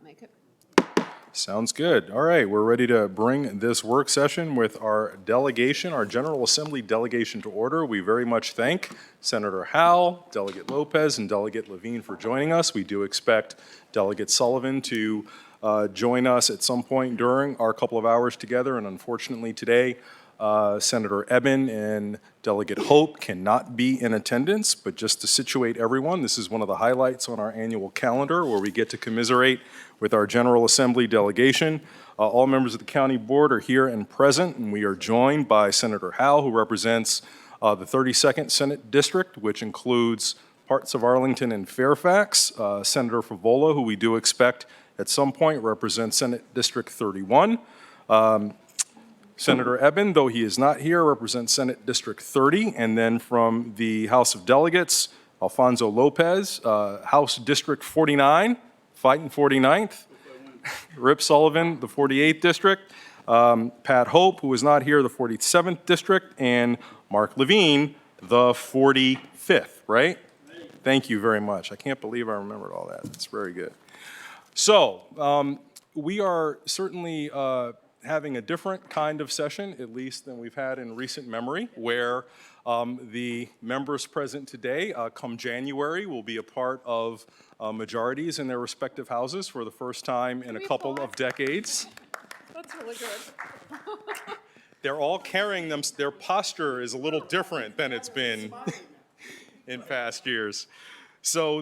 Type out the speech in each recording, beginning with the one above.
make it. Sounds good. All right, we're ready to bring this work session with our delegation, our General Assembly delegation to order. We very much thank Senator Howell, Delegate Lopez, and Delegate Levine for joining us. We do expect Delegate Sullivan to join us at some point during our couple of hours together, and unfortunately today, Senator Eben and Delegate Hope cannot be in attendance, but just to situate everyone, this is one of the highlights on our annual calendar where we get to commiserate with our General Assembly delegation. All members of the County Board are here and present, and we are joined by Senator Howell, who represents the 32nd Senate District, which includes parts of Arlington and Fairfax. Senator Favola, who we do expect at some point represents Senate District 31. Senator Eben, though he is not here, represents Senate District 30. And then from the House of Delegates, Alfonso Lopez, House District 49, fighting 49th. Rip Sullivan, the 48th District. Pat Hope, who is not here, the 47th District. And Mark Levine, the 45th, right? Thank you very much. I can't believe I remembered all that. That's very good. So we are certainly having a different kind of session, at least than we've had in recent memory, where the members present today, come January, will be a part of majorities in their respective houses for the first time in a couple of decades. That's really good. They're all carrying them. Their posture is a little different than it's been in past years. So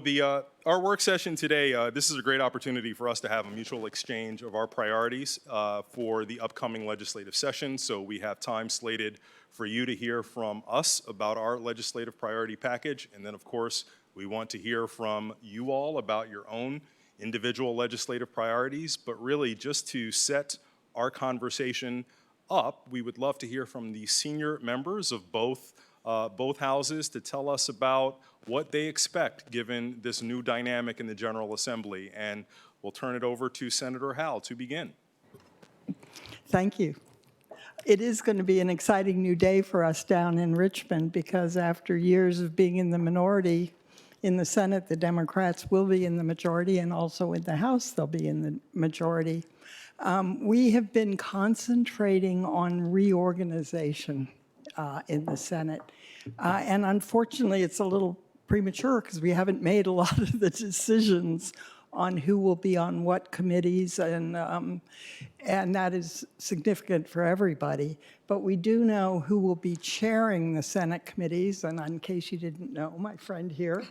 our work session today, this is a great opportunity for us to have a mutual exchange of our priorities for the upcoming legislative session. So we have time slated for you to hear from us about our legislative priority package. And then, of course, we want to hear from you all about your own individual legislative priorities. But really, just to set our conversation up, we would love to hear from the senior members of both houses to tell us about what they expect given this new dynamic in the General Assembly. And we'll turn it over to Senator Howell to begin. Thank you. It is going to be an exciting new day for us down in Richmond because after years of being in the minority in the Senate, the Democrats will be in the majority, and also in the House they'll be in the majority. We have been concentrating on reorganization in the Senate. And unfortunately, it's a little premature because we haven't made a lot of the decisions on who will be on what committees, and that is significant for everybody. But we do know who will be chairing the Senate committees, and in case you didn't know, my friend here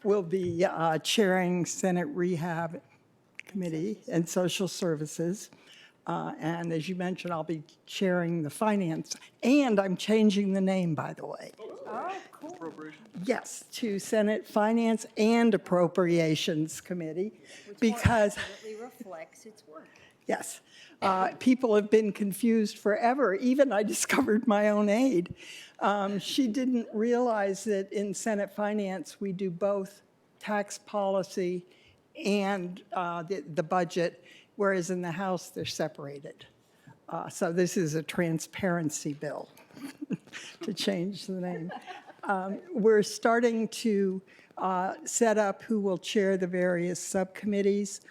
will be chairing Senate Rehab Committee and Social Services. And as you mentioned, I'll be chairing the Finance, and I'm changing the name, by the way. Oh, cool. Yes, to Senate Finance and Appropriations Committee, because Definitely reflects its work. yes, people have been confused forever. Even I discovered my own aide. She didn't realize that in Senate Finance we do both tax policy and the budget, whereas in the House they're separated. So this is a transparency bill to change the name. We're starting to set up who will chair the various subcommittees.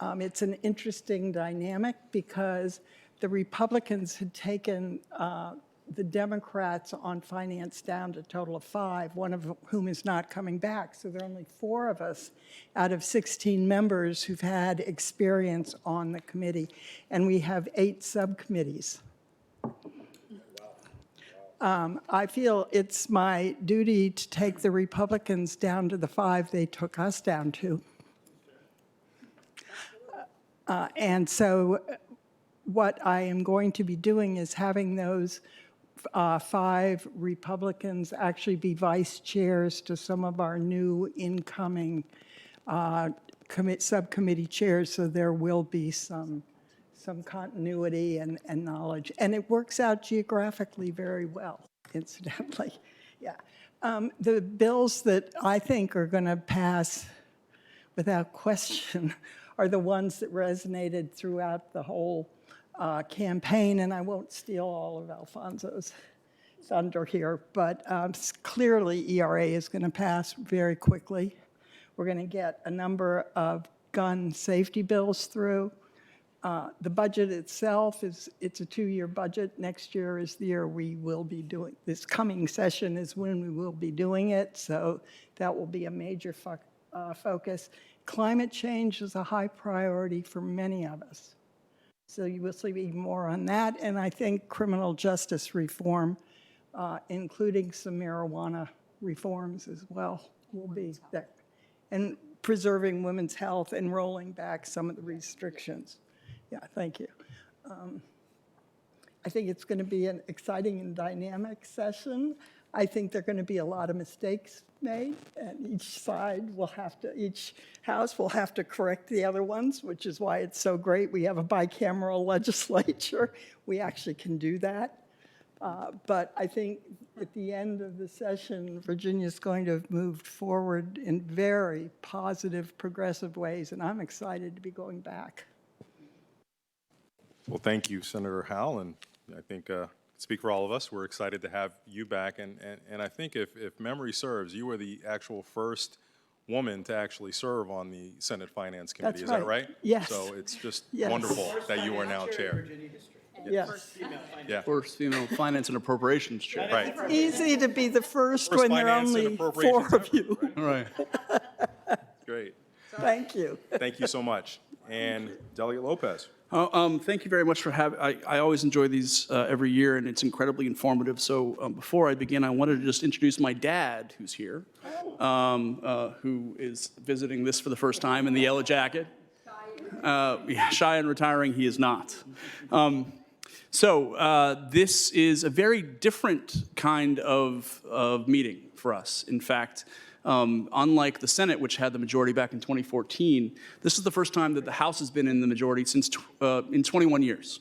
It's an interesting dynamic because the Republicans had taken the Democrats on finance down to a total of 5, one of whom is not coming back. So there are only 4 of us out of 16 members who've had experience on the committee. And we have 8 subcommittees. I feel it's my duty to take the Republicans down to the 5 they took us down to. And so what I am going to be doing is having those 5 Republicans actually be vice chairs to some of our new incoming subcommittee chairs, so there will be some continuity and knowledge. And it works out geographically very well, incidentally. Yeah. The bills that I think are going to pass without question are the ones that resonated throughout the whole campaign, and I won't steal all of Alfonso's thunder here, but clearly ERA is going to pass very quickly. We're going to get a number of gun safety bills through. The budget itself it's a 2-year budget. Next year is the year we will be doing, this coming session is when we will be doing it, so that will be a major focus. Climate change is a high priority for many of us. So you will see more on that, and I think criminal justice reform, including some marijuana reforms as well, will be there. And preserving women's health and rolling back some of the restrictions. Yeah, thank you. I think it's going to be an exciting and dynamic session. I think there are going to be a lot of mistakes made, and each house will have to correct the other ones, which is why it's so great. We have a bicameral legislature. We actually can do that. But I think at the end of the session, Virginia's going to have moved forward in very positive, progressive ways, and I'm excited to be going back. Well, thank you, Senator Howell, and I think, speak for all of us, we're excited to have you back, and I think if memory serves, you were the actual first woman to actually serve on the Senate Finance Committee. That's Is that right? Yes. So it's just Yes. wonderful that you are now chair. Yes. Yeah, First female finance and appropriations chair. right. Easy to be the first First when there are finance and only appropriations 4 of ever, you. All right. Great. Thank you. Thank you so much. And Delegate Lopez. Thank you very much for having. I always enjoy these every year, and it's incredibly informative. So before I begin, I wanted to just introduce my dad, who's here, who is visiting this for the first time in the yellow jacket. Shy and retiring, he is not. This is a very different kind of meeting for us. In fact, unlike the Senate, which had the majority back in 2014, this is the first time that the House has been in the majority since in 21 years.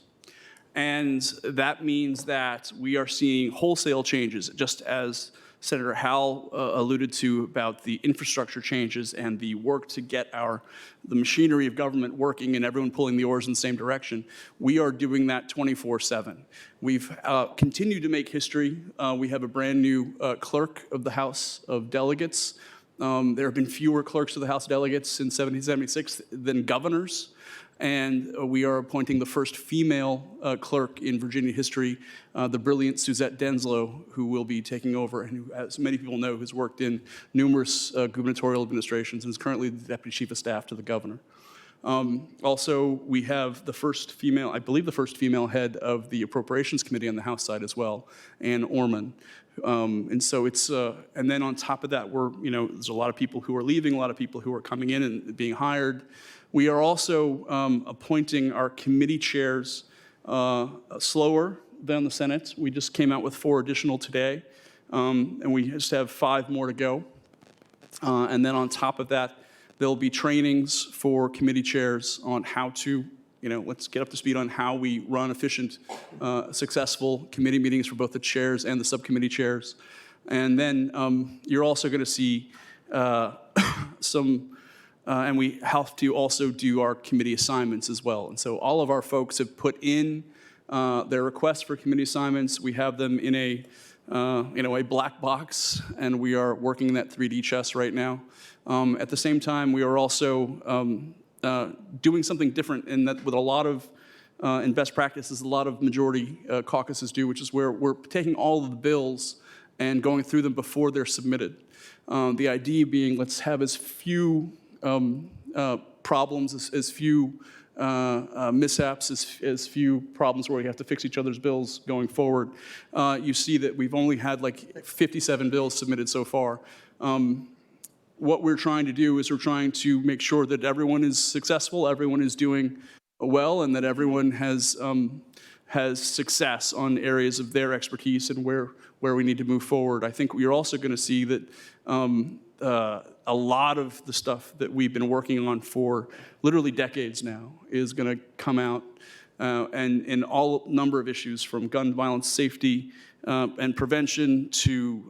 And that means that we are seeing wholesale changes, just as Senator Howell alluded to about the infrastructure changes and the work to get the machinery of government working and everyone pulling the oars in the same direction. We are doing that 24/7. We've continued to make history. We have a brand new clerk of the House of Delegates. There have been fewer clerks of the House of Delegates since 1776 than governors. And we are appointing the first female clerk in Virginia history, the brilliant Suzette Denslow, who will be taking over, and who, as many people know, has worked in numerous gubernatorial administrations and is currently the Deputy Chief of Staff to the governor. Also, we have the first female, I believe the first female head of the Appropriations Committee on the House side as well, Ann Orman. And so it's, and then on top of that, there's a lot of people who are leaving, a lot of people who are coming in and being hired. We are also appointing our committee chairs slower than the Senate. We just came out with 4 additional today, and we just have 5 more to go. And then on top of that, there'll be trainings for committee chairs on how to, let's get up to speed on how we run efficient, successful committee meetings for both the chairs and the subcommittee chairs. And then you're also going to see and we have to also do our committee assignments as well. And so all of our folks have put in their requests for committee assignments. We have them in a black box, and we are working that 3D chess right now. At the same time, we are also doing something different in that with a lot of, in best practices, a lot of majority caucuses do, which is where we're taking all of the bills and going through them before they're submitted. The idea being, let's have as few problems, as few mishaps, as few problems where we have to fix each other's bills going forward. You see that we've only had like 57 bills submitted so far. What we're trying to do is we're trying to make sure that everyone is successful, everyone is doing well, and that everyone has success on areas of their expertise and where we need to move forward. I think we're also going to see that a lot of the stuff that we've been working on for literally decades now is going to come out, and in all number of issues, from gun violence safety and prevention to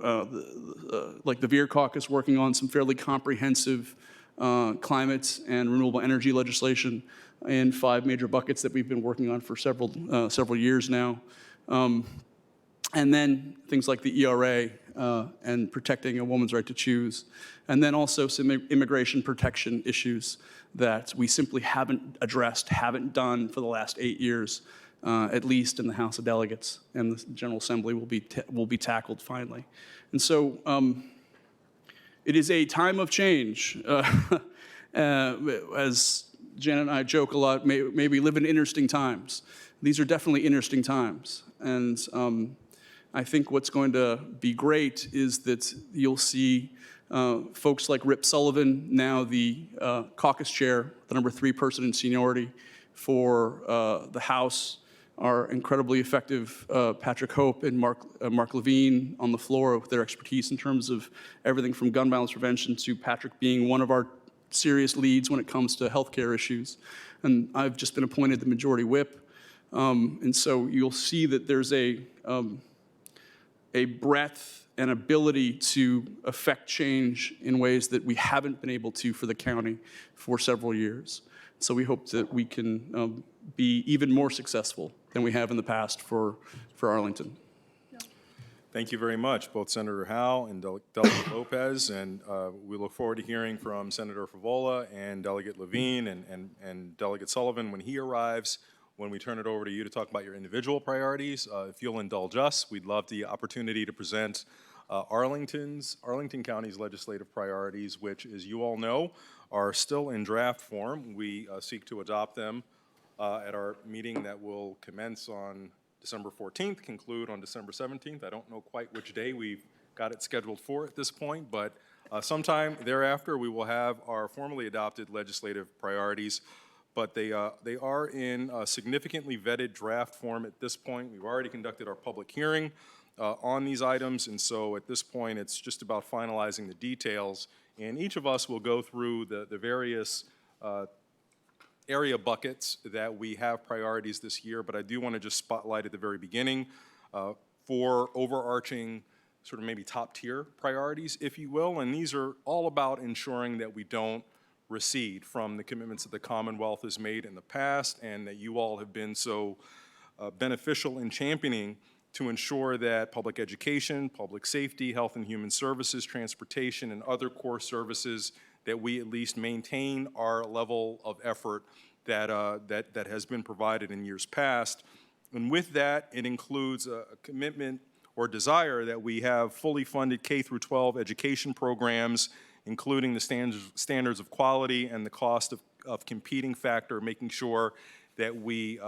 like the VEER caucus working on some fairly comprehensive climate and renewable energy legislation in 5 major buckets that we've been working on for several years now. And then things like the ERA and protecting a woman's right to choose. And then also some immigration protection issues that we simply haven't addressed, haven't done for the last 8 years, at least in the House of Delegates. And the General Assembly will be tackled finally. And so it is a time of change. As Janet and I joke a lot, may we live in interesting times. These are definitely interesting times. And I think what's going to be great is that you'll see folks like Rip Sullivan, now the caucus chair, the number 3 person in seniority for the House, our incredibly effective Patrick Hope and Mark Levine on the floor with their expertise in terms of everything from gun violence prevention to Patrick being one of our serious leads when it comes to healthcare issues. And I've just been appointed the majority whip. And so you'll see that there's a breadth and ability to affect change in ways that we haven't been able to for the county for several years. So we hope that we can be even more successful than we have in the past for Arlington. Thank you very much, both Senator Howe and Delegate Lopez, and we look forward to hearing from Senator Favola and Delegate Levine and Delegate Sullivan when he arrives, when we turn it over to you to talk about your individual priorities. If you'll indulge us, we'd love the opportunity to present Arlington County's legislative priorities, which, as you all know, are still in draft form. We seek to adopt them at our meeting that will commence on December 14th, conclude on December 17th. I don't know quite which day we've got it scheduled for at this point, but sometime thereafter we will have our formally adopted legislative priorities. But they are in significantly vetted draft form at this point. We've already conducted our public hearing on these items, and so at this point it's just about finalizing the details. And each of us will go through the various area buckets that we have priorities this year, but I do want to just spotlight at the very beginning 4 overarching sort of maybe top tier priorities, if you will, and these are all about ensuring that we don't recede from the commitments that the Commonwealth has made in the past and that you all have been so beneficial in championing to ensure that public education, public safety, health and human services, transportation, and other core services, that we at least maintain our level of effort that has been provided in years past. And with that, it includes a commitment or desire that we have fully funded K-12 education programs, including the standards of quality and the cost of competing factor, making sure that we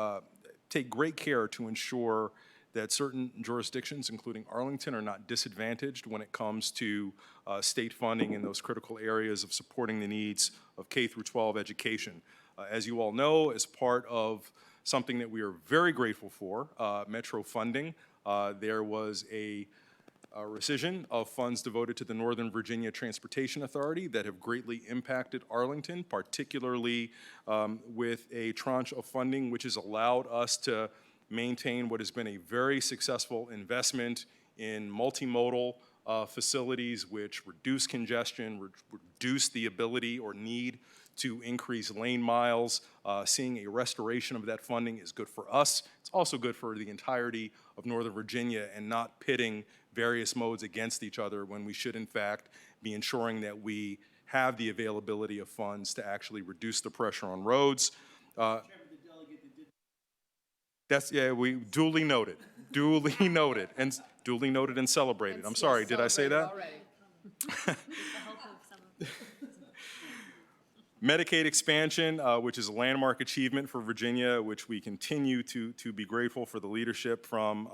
take great care to ensure that certain jurisdictions, including Arlington, are not disadvantaged when it comes to state funding in those critical areas of supporting the needs of K-12 education. As you all know, as part of something that we are very grateful for, Metro funding, there was a rescission of funds devoted to the Northern Virginia Transportation Authority that have greatly impacted Arlington, particularly with a tranche of funding which has allowed us to maintain what has been a very successful investment in multimodal facilities which reduce congestion, reduce the ability or need to increase lane miles. Seeing a restoration of that funding is good for us. It's also good for the entirety of Northern Virginia and not pitting various modes against each other when we should in fact be ensuring that we have the availability of funds to actually reduce the pressure on roads. We duly noted, and duly noted and celebrated. I'm sorry, did I say that? Medicaid expansion, which is a landmark achievement for Virginia, which we continue to be grateful for the leadership from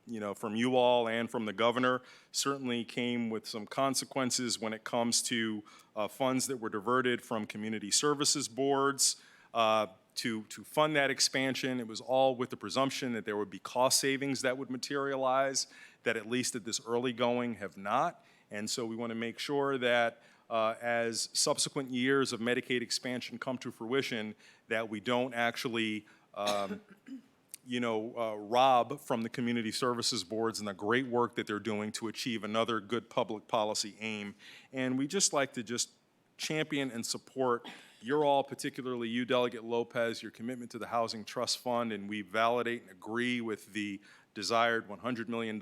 you all and from the governor, certainly came with some consequences when it comes to funds that were diverted from community services boards to fund that expansion. It was all with the presumption that there would be cost savings that would materialize, that at least at this early going have not. And so we want to make sure that as subsequent years of Medicaid expansion come to fruition, that we don't actually, rob from the community services boards and the great work that they're doing to achieve another good public policy aim. And we just like to just champion and support your all, particularly you, Delegate Lopez, your commitment to the Housing Trust Fund, and we validate and agree with the desired $100 million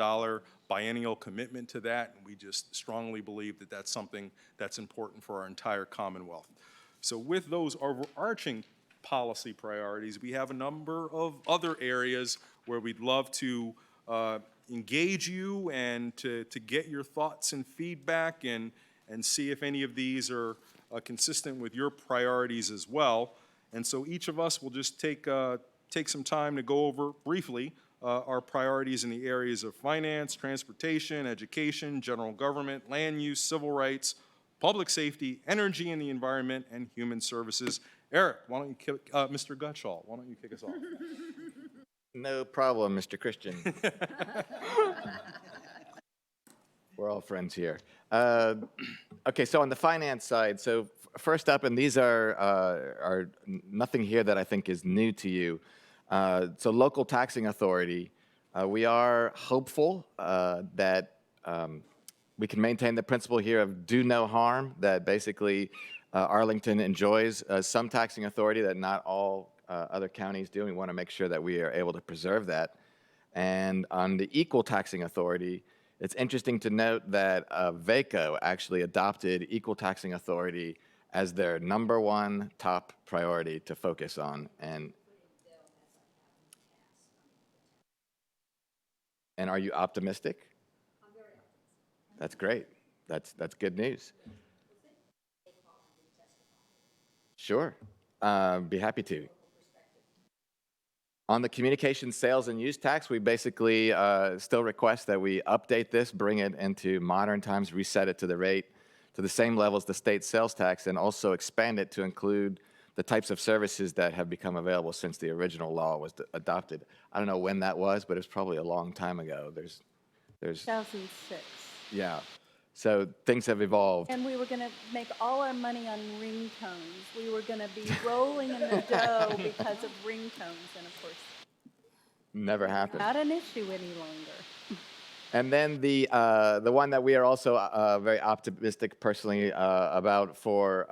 biennial commitment to that, and we just strongly believe that that's something that's important for our entire Commonwealth. So with those overarching policy priorities, we have a number of other areas where we'd love to engage you and to get your thoughts and feedback and see if any of these are consistent with your priorities as well. And so each of us will just take some time to go over briefly our priorities in the areas of finance, transportation, education, general government, land use, civil rights, public safety, energy and the environment, and human services. Eric, why don't you kick, Mr. Gutschall, why don't you kick us off? No problem, Mr. Christian. We're all friends here. Okay, so on the finance side, so first up, and these are nothing here that I think is new to you. So local taxing authority, we are hopeful that we can maintain the principle here of do no harm, that basically Arlington enjoys some taxing authority that not all other counties do. We want to make sure that we are able to preserve that. And on the equal taxing authority, it's interesting to note that VACO actually adopted equal taxing authority as their #1 top priority to focus on. And are you optimistic? I'm very optimistic. That's great. That's good news. Sure. Be happy to. On the communication sales and use tax, we basically still request that we update this, bring it into modern times, reset it to the rate, to the same level as the state sales tax, and also expand it to include the types of services that have become available since the original law was adopted. I don't know when that was, but it's probably a long time ago. There's 2006. Yeah. So things have evolved. And we were going to make all our money on ringtones. We were going to be rolling in the dough because of ringtones. And of course, Never happened. not an issue any longer. And then the one that we are also very optimistic personally about for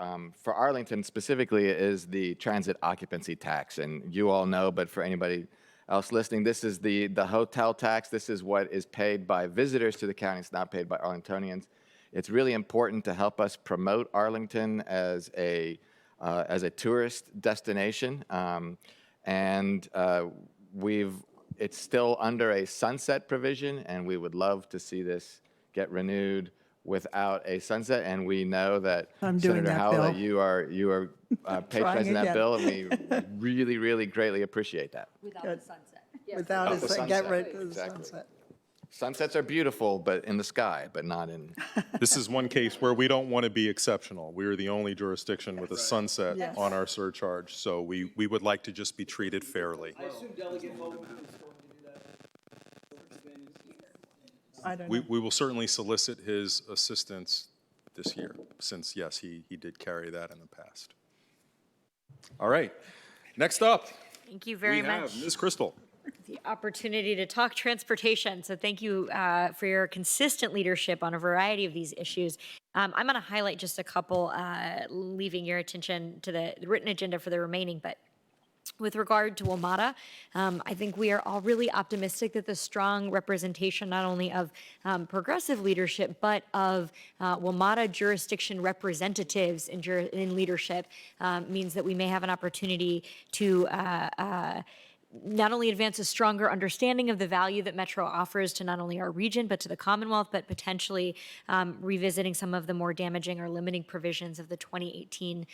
Arlington specifically is the transit occupancy tax. And you all know, but for anybody else listening, this is the hotel tax. This is what is paid by visitors to the county. It's not paid by Arlingtonians. It's really important to help us promote Arlington as a tourist destination. It's still under a sunset provision, and we would love to see this get renewed without a sunset. And we know that I'm doing Senator that Howell, bill. that you are patronizing that again. bill, and we really, really greatly appreciate that. Without Good. the sunset. Without Without the it, get sunset. rid of the Exactly. sunset. Sunsets are beautiful, but in the sky, but not in. This is one case where we don't want to be exceptional. We are the only jurisdiction with a sunset Yes. on our surcharge, so we would like to just be treated fairly. I assume Delegate Hogan is going to do that. I don't know. We will certainly solicit his assistance this year, since, yes, he did carry that in the past. All right, next up, Thank you very we have much. Ms. Crystal. The opportunity to talk transportation. So thank you for your consistent leadership on a variety of these issues. I'm going to highlight just a couple, leaving your attention to the written agenda for the remaining. But with regard to WMATA, I think we are all really optimistic that the strong representation not only of progressive leadership, but of WMATA jurisdiction representatives in leadership means that we may have an opportunity to not only advance a stronger understanding of the value that Metro offers to not only our region, but to the Commonwealth, but potentially revisiting some of the more damaging or limiting provisions of the 2018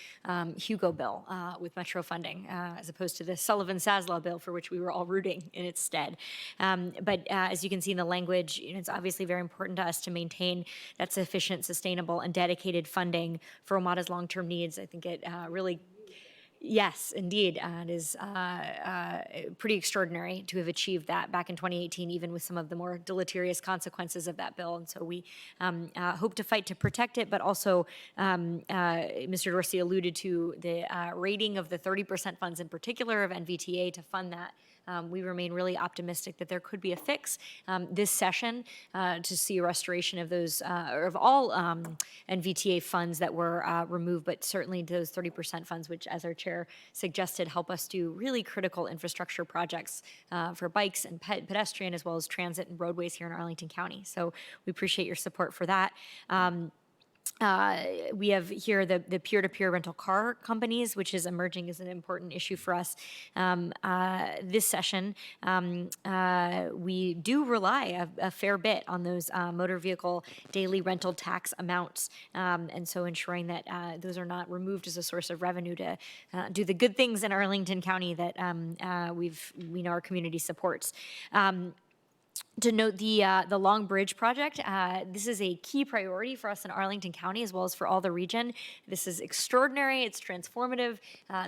Hugo bill with Metro funding, as opposed to the Sullivan-Saslow bill for which we were all rooting in its stead. But as you can see in the language, it's obviously very important to us to maintain that sufficient, sustainable, and dedicated funding for WMATA's long-term needs. I think it really Yes, indeed. It is pretty extraordinary to have achieved that back in 2018, even with some of the more deleterious consequences of that bill. And so we hope to fight to protect it, but also Mr. Dorsey alluded to the rating of the 30% funds in particular of NVTA to fund that we remain really optimistic that there could be a fix this session to see a restoration of those, or of all NVTA funds that were removed, but certainly those 30% funds, which, as our chair suggested, help us do really critical infrastructure projects for bikes and pedestrian, as well as transit and roadways here in Arlington County. So we appreciate your support for that. We have here the peer-to-peer rental car companies, which is emerging as an important issue for us. This session, we do rely a fair bit on those motor vehicle daily rental tax amounts, and so ensuring that those are not removed as a source of revenue to do the good things in Arlington County that we know our community supports. To note the Long Bridge project, this is a key priority for us in Arlington County as well as for all the region. This is extraordinary. It's transformative.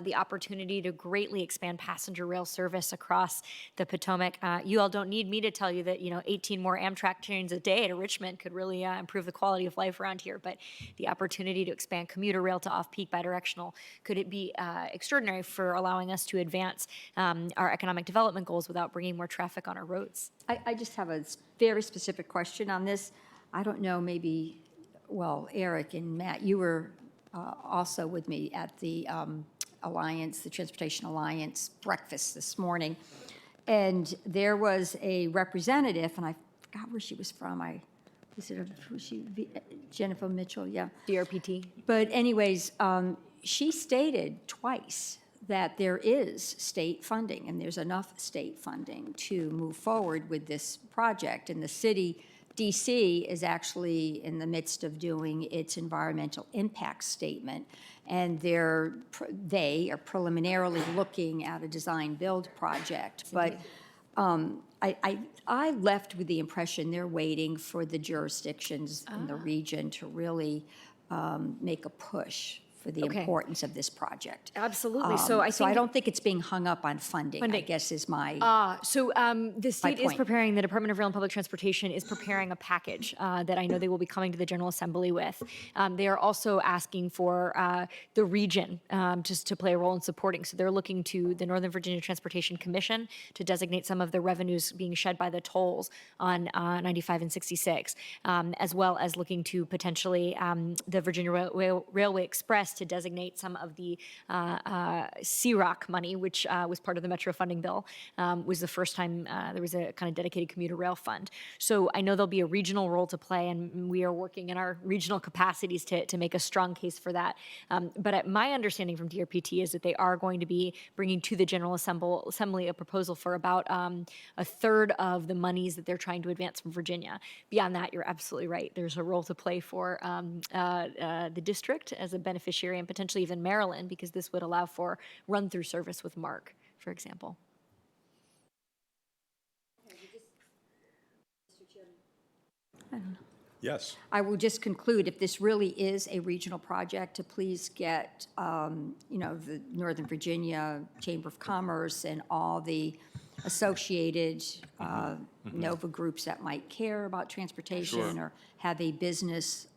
The opportunity to greatly expand passenger rail service across the Potomac. You all don't need me to tell you that 18 more Amtrak trains a day to Richmond could really improve the quality of life around here. But the opportunity to expand commuter rail to off-peak bidirectional could it be extraordinary for allowing us to advance our economic development goals without bringing more traffic on our roads. I just have a very specific question on this. I don't know, maybe, well, Eric and Matt, you were also with me at the Alliance, the Transportation Alliance breakfast this morning. And there was a representative, and I forgot where she was from. Jennifer Mitchell, yeah. DRPT. But anyways, she stated twice that there is state funding, and there's enough state funding to move forward with this project. And the city, DC, is actually in the midst of doing its environmental impact statement, and they are preliminarily looking at a design-build project. But I left with the impression they're waiting for the jurisdictions in the region to really make a push for the importance of this project. Absolutely. So I don't think it's being hung up on funding, I guess is my the state is point. preparing, the Department of Rail and Public Transportation is preparing a package that I know they will be coming to the General Assembly with. They are also asking for the region just to play a role in supporting. So they're looking to the Northern Virginia Transportation Commission to designate some of the revenues being shed by the tolls on 95 and 66, as well as looking to potentially the Virginia Railway Express to designate some of the CROC money, which was part of the Metro funding bill, was the first time there was a kind of dedicated commuter rail fund. So I know there'll be a regional role to play, and we are working in our regional capacities to make a strong case for that. But my understanding from DRPT is that they are going to be bringing to the General Assembly a proposal for about a third of the monies that they're trying to advance from Virginia. Beyond that, you're absolutely right. There's a role to play for the district as a beneficiary, and potentially even Maryland, because this would allow for run-through service with MARC, for example. Yes. I will just conclude, if this really is a regional project, to please get, the Northern Virginia Chamber of Commerce and all the associated NOVA groups that might care about transportation or have a business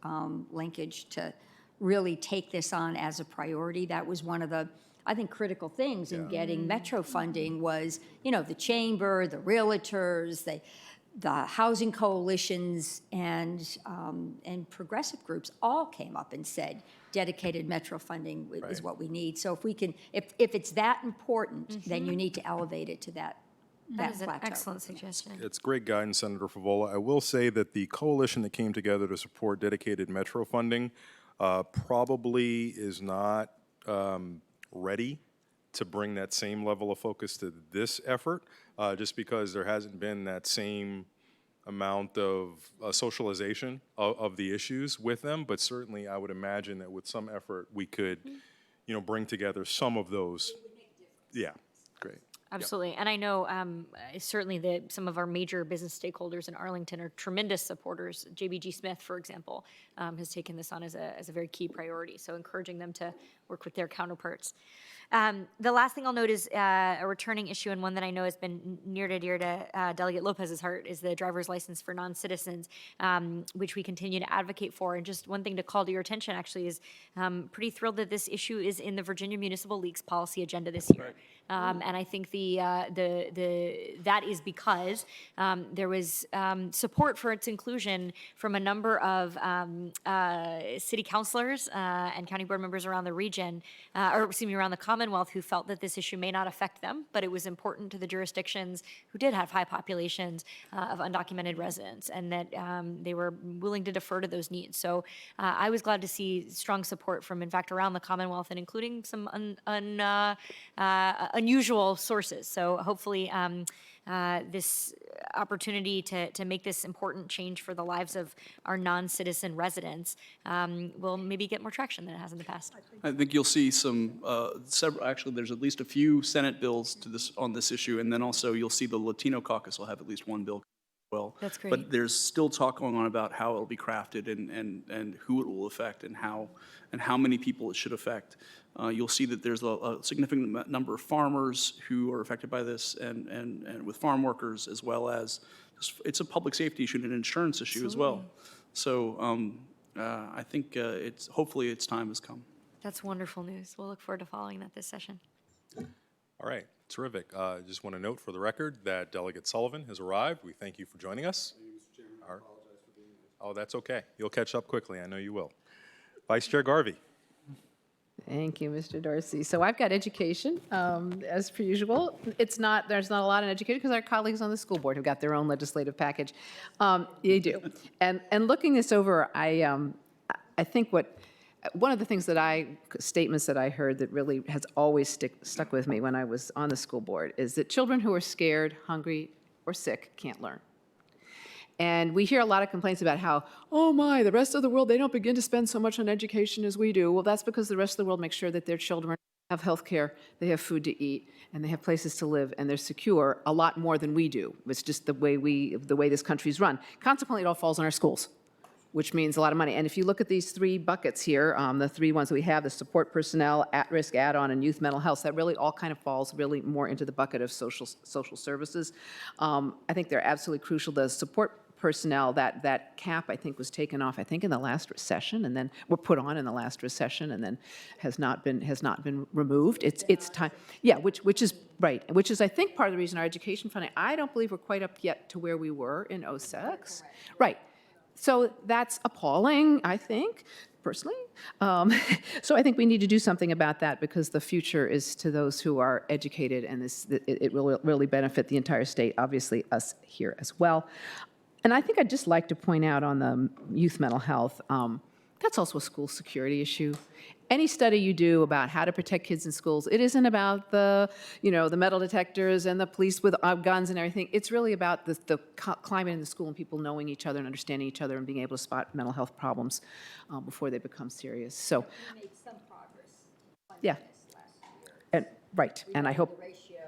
linkage to really take this on as a priority. That was one of the, I think, critical things in getting Metro funding was, the chamber, the realtors, the housing coalitions, and progressive groups all came up and said dedicated Metro funding is what we need. So if we can, if it's that important, then you need to elevate it to that That is an plateau. excellent suggestion. It's great guidance, Senator Favola. I will say that the coalition that came together to support dedicated Metro funding probably is not ready to bring that same level of focus to this effort, just because there hasn't been that same amount of socialization of the issues with them. But certainly, I would imagine that with some effort, we could, bring together some of those. Yeah, great. Absolutely. And I know certainly that some of our major business stakeholders in Arlington are tremendous supporters. JBG Smith, for example, has taken this on as a very key priority. So encouraging them to work with their counterparts. The last thing I'll note is a returning issue, and one that I know has been near to dear to Delegate Lopez's heart, is the driver's license for non-citizens, which we continue to advocate for. And just one thing to call to your attention, actually, is pretty thrilled that this issue is in the Virginia Municipal League's policy agenda this year. And I think that is because there was support for its inclusion from a number of city councilors and county board members around the region, around the Commonwealth, who felt that this issue may not affect them, but it was important to the jurisdictions who did have high populations of undocumented residents, and that they were willing to defer to those needs. So I was glad to see strong support from, in fact, around the Commonwealth, and including some unusual sources. So hopefully this opportunity to make this important change for the lives of our non-citizen residents will maybe get more traction than it has in the past. I think you'll see some, actually, there's at least a few Senate bills on this issue, and then also you'll see the Latino caucus will have at least one bill as well. That's great. But there's still talk going on about how it'll be crafted and who it will affect and how many people it should affect. You'll see that there's a significant number of farmers who are affected by this, and with farm workers, as well as it's a public safety issue and an insurance issue as well. So I think hopefully its time has come. That's wonderful news. We'll look forward to following that this session. All right, terrific. Just want to note for the record that Delegate Sullivan has arrived. We thank you for joining us. Oh, that's okay. You'll catch up quickly. I know you will. Vice Chair Garvey. Thank you, Mr. Dorsey. So I've got education, as per usual. There's not a lot in education because our colleagues on the school board have got their own legislative package. They do. And looking this over, I think one of the things statements that I heard that really has always stuck with me when I was on the school board is that children who are scared, hungry, or sick can't learn. And we hear a lot of complaints about how, oh my, the rest of the world, they don't begin to spend so much on education as we do. Well, that's because the rest of the world makes sure that their children have health care, they have food to eat, and they have places to live, and they're secure a lot more than we do. It's just the way this country's run. Consequently, it all falls on our schools, which means a lot of money. And if you look at these three buckets here, the three ones that we have, the support personnel, at-risk, add-on, and youth mental health, that really all kind of falls really more into the bucket of social services. I think they're absolutely crucial. The support personnel, that cap, I think, was taken off, I think, in the last recession, and then were put on in the last recession, and then has not been removed. It's time, yeah, which is right, which is, I think, part of the reason our education funding, I don't believe we're quite up yet to where we were in 06. Right. So that's appalling, I think, personally. So I think we need to do something about that, because the future is to those who are educated, and it will really benefit the entire state, obviously us here as well. And I think I'd just like to point out on the youth mental health, that's also a school security issue. Any study you do about how to protect kids in schools, it isn't about the metal detectors and the police with guns and everything. It's really about the climate in the school and people knowing each other and understanding each other and being able to spot mental health problems before they become serious. So, We made some progress on yeah, this last year. and, right, and I hope. The ratio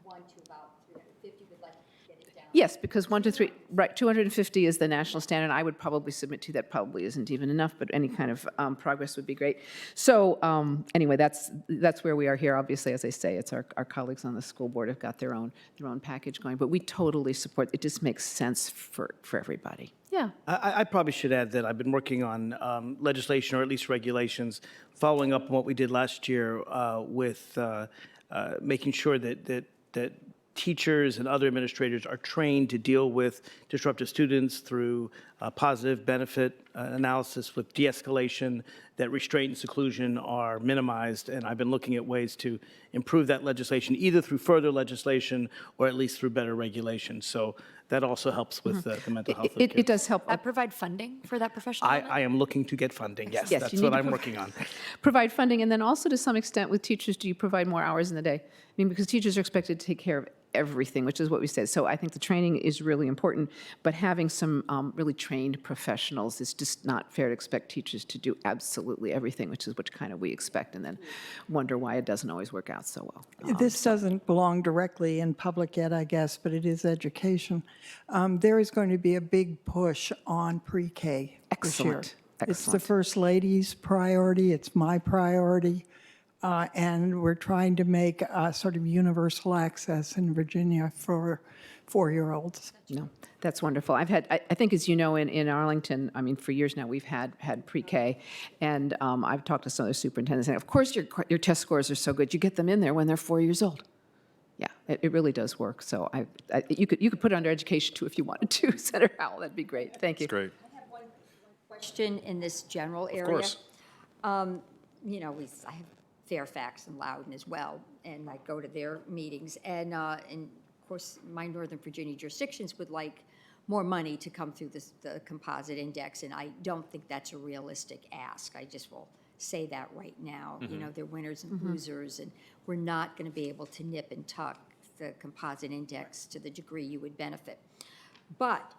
from 1 to about 350, we'd like to get it down. Yes, because 1 to 3, right, 250 is the national standard. I would probably submit to you that probably isn't even enough, but any kind of progress would be great. So anyway, that's where we are here. Obviously, as I say, it's our colleagues on the school board have got their own package going, but we totally support. It just makes sense for everybody. Yeah. I probably should add that I've been working on legislation, or at least regulations, following up on what we did last year with making sure that teachers and other administrators are trained to deal with disruptive students through positive benefit analysis with de-escalation, that restraint and seclusion are minimized. And I've been looking at ways to improve that legislation, either through further legislation or at least through better regulation. So that also helps with the mental health of kids. It does help. Provide funding for that professional development? I am looking to get funding, yes. Yes, That's you need what to I'm working on. Provide funding, and then also to some extent with teachers, do you provide more hours in the day? I mean, because teachers are expected to take care of everything, which is what we said. So I think the training is really important, but having some really trained professionals, is just not fair to expect teachers to do absolutely everything, which is what kind of we expect, and then wonder why it doesn't always work out so well. This doesn't belong directly in public ed, I guess, but it is education. There is going to be a big push on pre-K this year. Excellent. It's the First Lady's priority, it's my priority, and we're trying to make sort of universal access in Virginia for 4-year-olds. No, that's wonderful. I've had, I think, as you know, in Arlington, I mean, for years now, we've had pre-K, and I've talked to some of the superintendents, and of course, your test scores are so good, you get them in there when they're 4 years old. Yeah, it really does work. So you could put it under education, too, if you wanted to, Senator Howell. That'd be great. Thank you. It's great. Question in this general area. Of course. You know, I have Fairfax and Loudoun as well, and I go to their meetings. And of course, my Northern Virginia jurisdictions would like more money to come through the composite index, and I don't think that's a realistic ask. I just will say that right now. You know, they're winners and losers, and we're not going to be able to nip and tuck the composite index to the degree you would benefit. But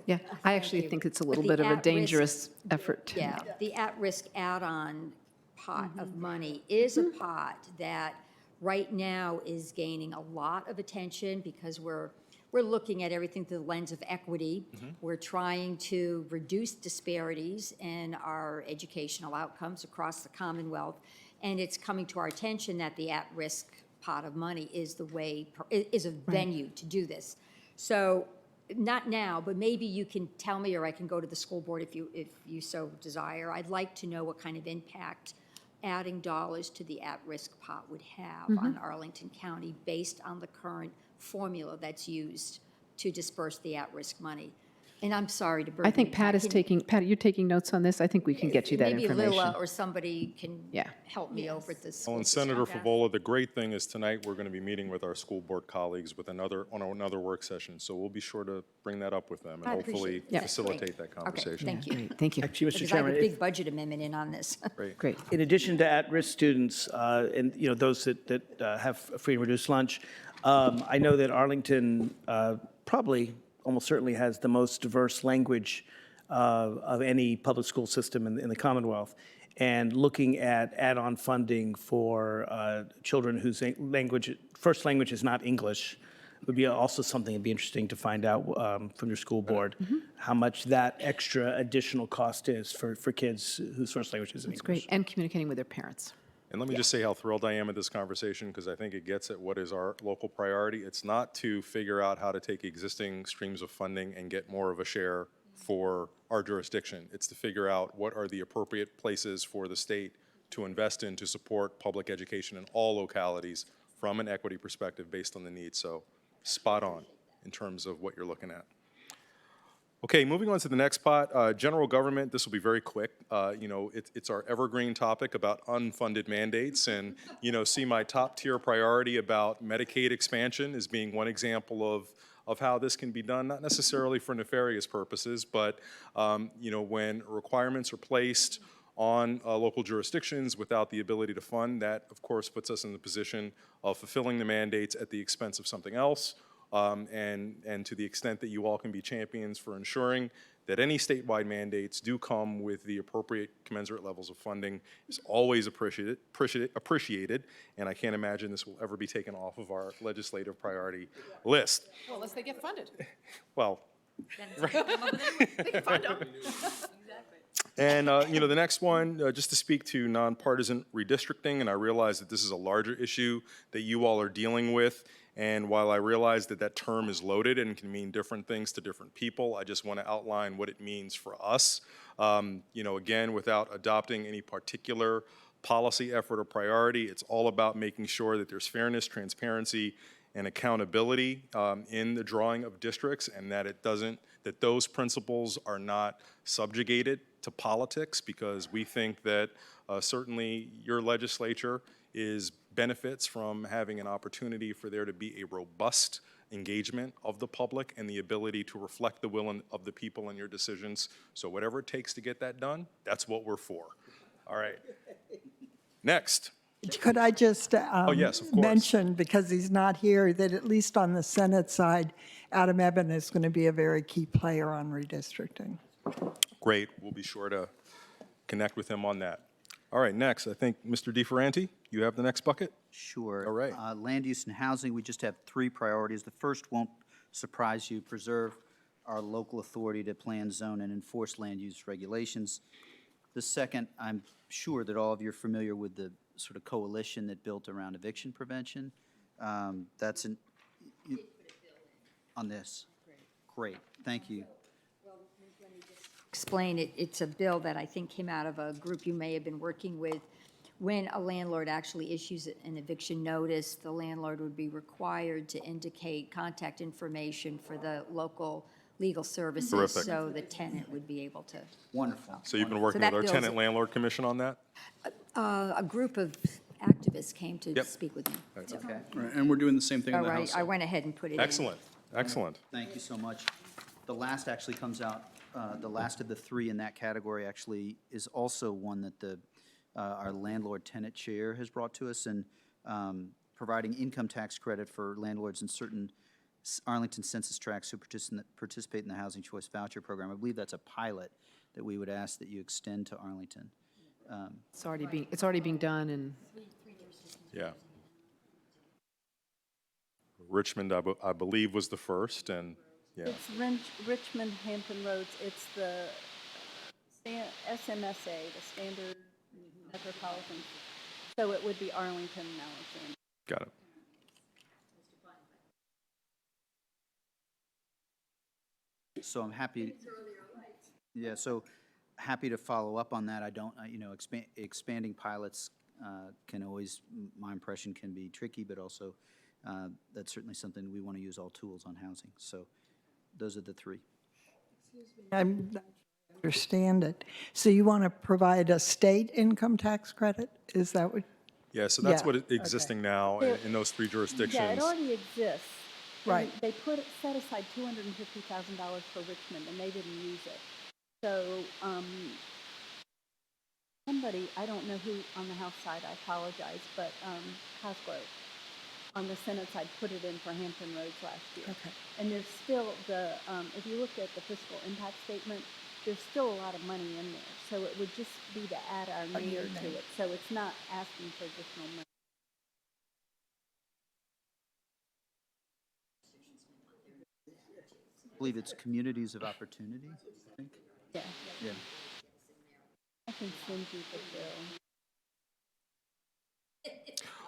Yeah, I actually think it's a little bit of a dangerous effort. Yeah, the at-risk add-on pot of money is a pot that right now is gaining a lot of attention because we're looking at everything through the lens of equity. We're trying to reduce disparities in our educational outcomes across the Commonwealth, and it's coming to our attention that the at-risk pot of money is the way, is a venue to do this. So not now, but maybe you can tell me, or I can go to the school board if you so desire. I'd like to know what kind of impact adding dollars to the at-risk pot would have on Arlington County based on the current formula that's used to disperse the at-risk money. And I'm sorry to burden I think you. Pat is taking, Pat, are you taking notes on this? I think we can get you that information. Maybe Lila or somebody can Yeah. help me over at this. Well, and Senator Favola, the great thing is tonight we're going to be meeting with our school board colleagues on another work session. So we'll be sure to bring that up with them and I hopefully appreciate that. facilitate that conversation. Okay, thank you. Great, thank you. Actually, Mr. Because I have a Chairman, big budget amendment in on this. Great. in addition to at-risk students and, you know, those that have free and reduced lunch, I know that Arlington probably almost certainly has the most diverse language of any public school system in the Commonwealth. And looking at add-on funding for children whose first language is not English would be also something that'd be interesting to find out from your school board, how much that extra additional cost is for kids whose first language isn't English. Great, and communicating with their parents. And let me just say how thrilled I am at this conversation because I think it gets at what is our local priority. It's not to figure out how to take existing streams of funding and get more of a share for our jurisdiction. It's to figure out what are the appropriate places for the state to invest in to support public education in all localities from an equity perspective based on the needs. So spot on in terms of what you're looking at. Okay, moving on to the next pot, general government. This will be very quick. You know, it's our evergreen topic about unfunded mandates, and you know, see my top tier priority about Medicaid expansion as being one example of how this can be done, not necessarily for nefarious purposes, but you know, when requirements are placed on local jurisdictions without the ability to fund, that of course puts us in the position of fulfilling the mandates at the expense of something else. And to the extent that you all can be champions for ensuring that any statewide mandates do come with the appropriate commensurate levels of funding is always appreciated, and I can't imagine this will ever be taken off of our legislative priority list. Well, unless they get funded. Well, They can fund them. and you know, the next one, just to speak to nonpartisan redistricting, and I realize that this is a larger issue that you all are dealing with. And while I realize that that term is loaded and can mean different things to different people, I just want to outline what it means for us. You know, again, without adopting any particular policy effort or priority, it's all about making sure that there's fairness, transparency, and accountability in the drawing of districts, and that that those principles are not subjugated to politics, because we think that certainly your legislature benefits from having an opportunity for there to be a robust engagement of the public and the ability to reflect the will of the people in your decisions. So whatever it takes to get that done, that's what we're for. All right. Next. Could I just yes, of course. mention, because he's not here, that at least on the Senate side, Adam Eben is going to be a very key player on redistricting. Great. We'll be sure to connect with him on that. All right, next, I think Mr. DeFerranti, you have the next bucket? Sure. All right. Land use and housing, we just have three priorities. The first won't surprise you, preserve our local authority to plan, zone, and enforce land use regulations. The second, I'm sure that all of you are familiar with the sort of coalition that built around eviction prevention. That's on this. Great, thank you. Explain it, it's a bill that I think came out of a group you may have been working with. When a landlord actually issues an eviction notice, the landlord would be required to indicate contact information for the local legal services. Terrific. So the tenant would be able to. Wonderful. So you've been working that with our bill's- Tenant Landlord Commission on that? A group of activists came to Yep. speak with me. So- Okay, Right, and we're doing the same thing on Oh, the I House I side. went ahead and put it in. Excellent, excellent. thank you so much. The last actually comes out, the last of the three in that category actually is also one that our landlord-tenant chair has brought to us, and providing income tax credit for landlords in certain Arlington census tracts who participate in the Housing Choice Voucher Program. I believe that's a pilot that we would ask that you extend to Arlington. It's already being done, and Yeah. Richmond, I believe, was the first, and, yeah. It's Richmond, Hampton Roads, it's the SMSA, the Standard Metropolitan. So it would be Arlington and Alexandria. Got it. So I'm happy. Yeah, so happy to follow up on that. I don't, expanding pilots can always, my impression can be tricky, but also that's certainly something we want to use all tools on housing. So those are the three. I understand it. So you want to provide a state income tax credit? Is that what? Yeah, so that's Yeah, what is existing now in those three jurisdictions. Yeah, it already exists. And Right. They set aside $250,000 for Richmond, and they didn't use it. So, somebody, I don't know who on the House side, I apologize, but Cosgrove on the Senate side put it in for Hampton Roads last year. Okay. And there's still if you look at the fiscal impact statement, there's still a lot of money in there. So it would just be to add our name your to name. it. So it's not asking for additional money. I believe it's communities of opportunity, I think. Yeah, Yeah. I can send you the bill.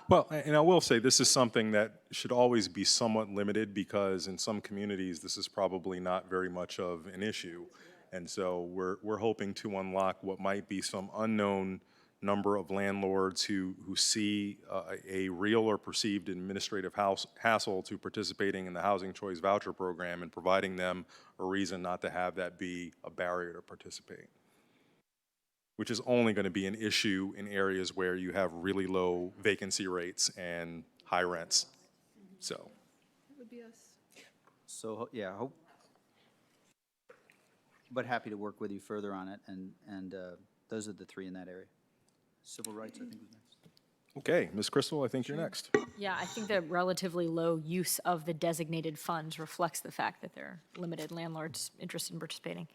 Well, and I will say, this is something that should always be somewhat limited, because in some communities, this is probably not very much of an issue. And so we're hoping to unlock what might be some unknown number of landlords who see a real or perceived administrative hassle to participating in the Housing Choice Voucher Program, and providing them a reason not to have that be a barrier to participate, which is only going to be an issue in areas where you have really low vacancy rates and high rents. So, So, yeah, but happy to work with you further on it, and those are the three in that area. Civil rights, I think, was next. okay, Ms. Crystal, I think you're next. Yeah, I think the relatively low use of the designated funds reflects the fact that there are limited landlords interested in participating.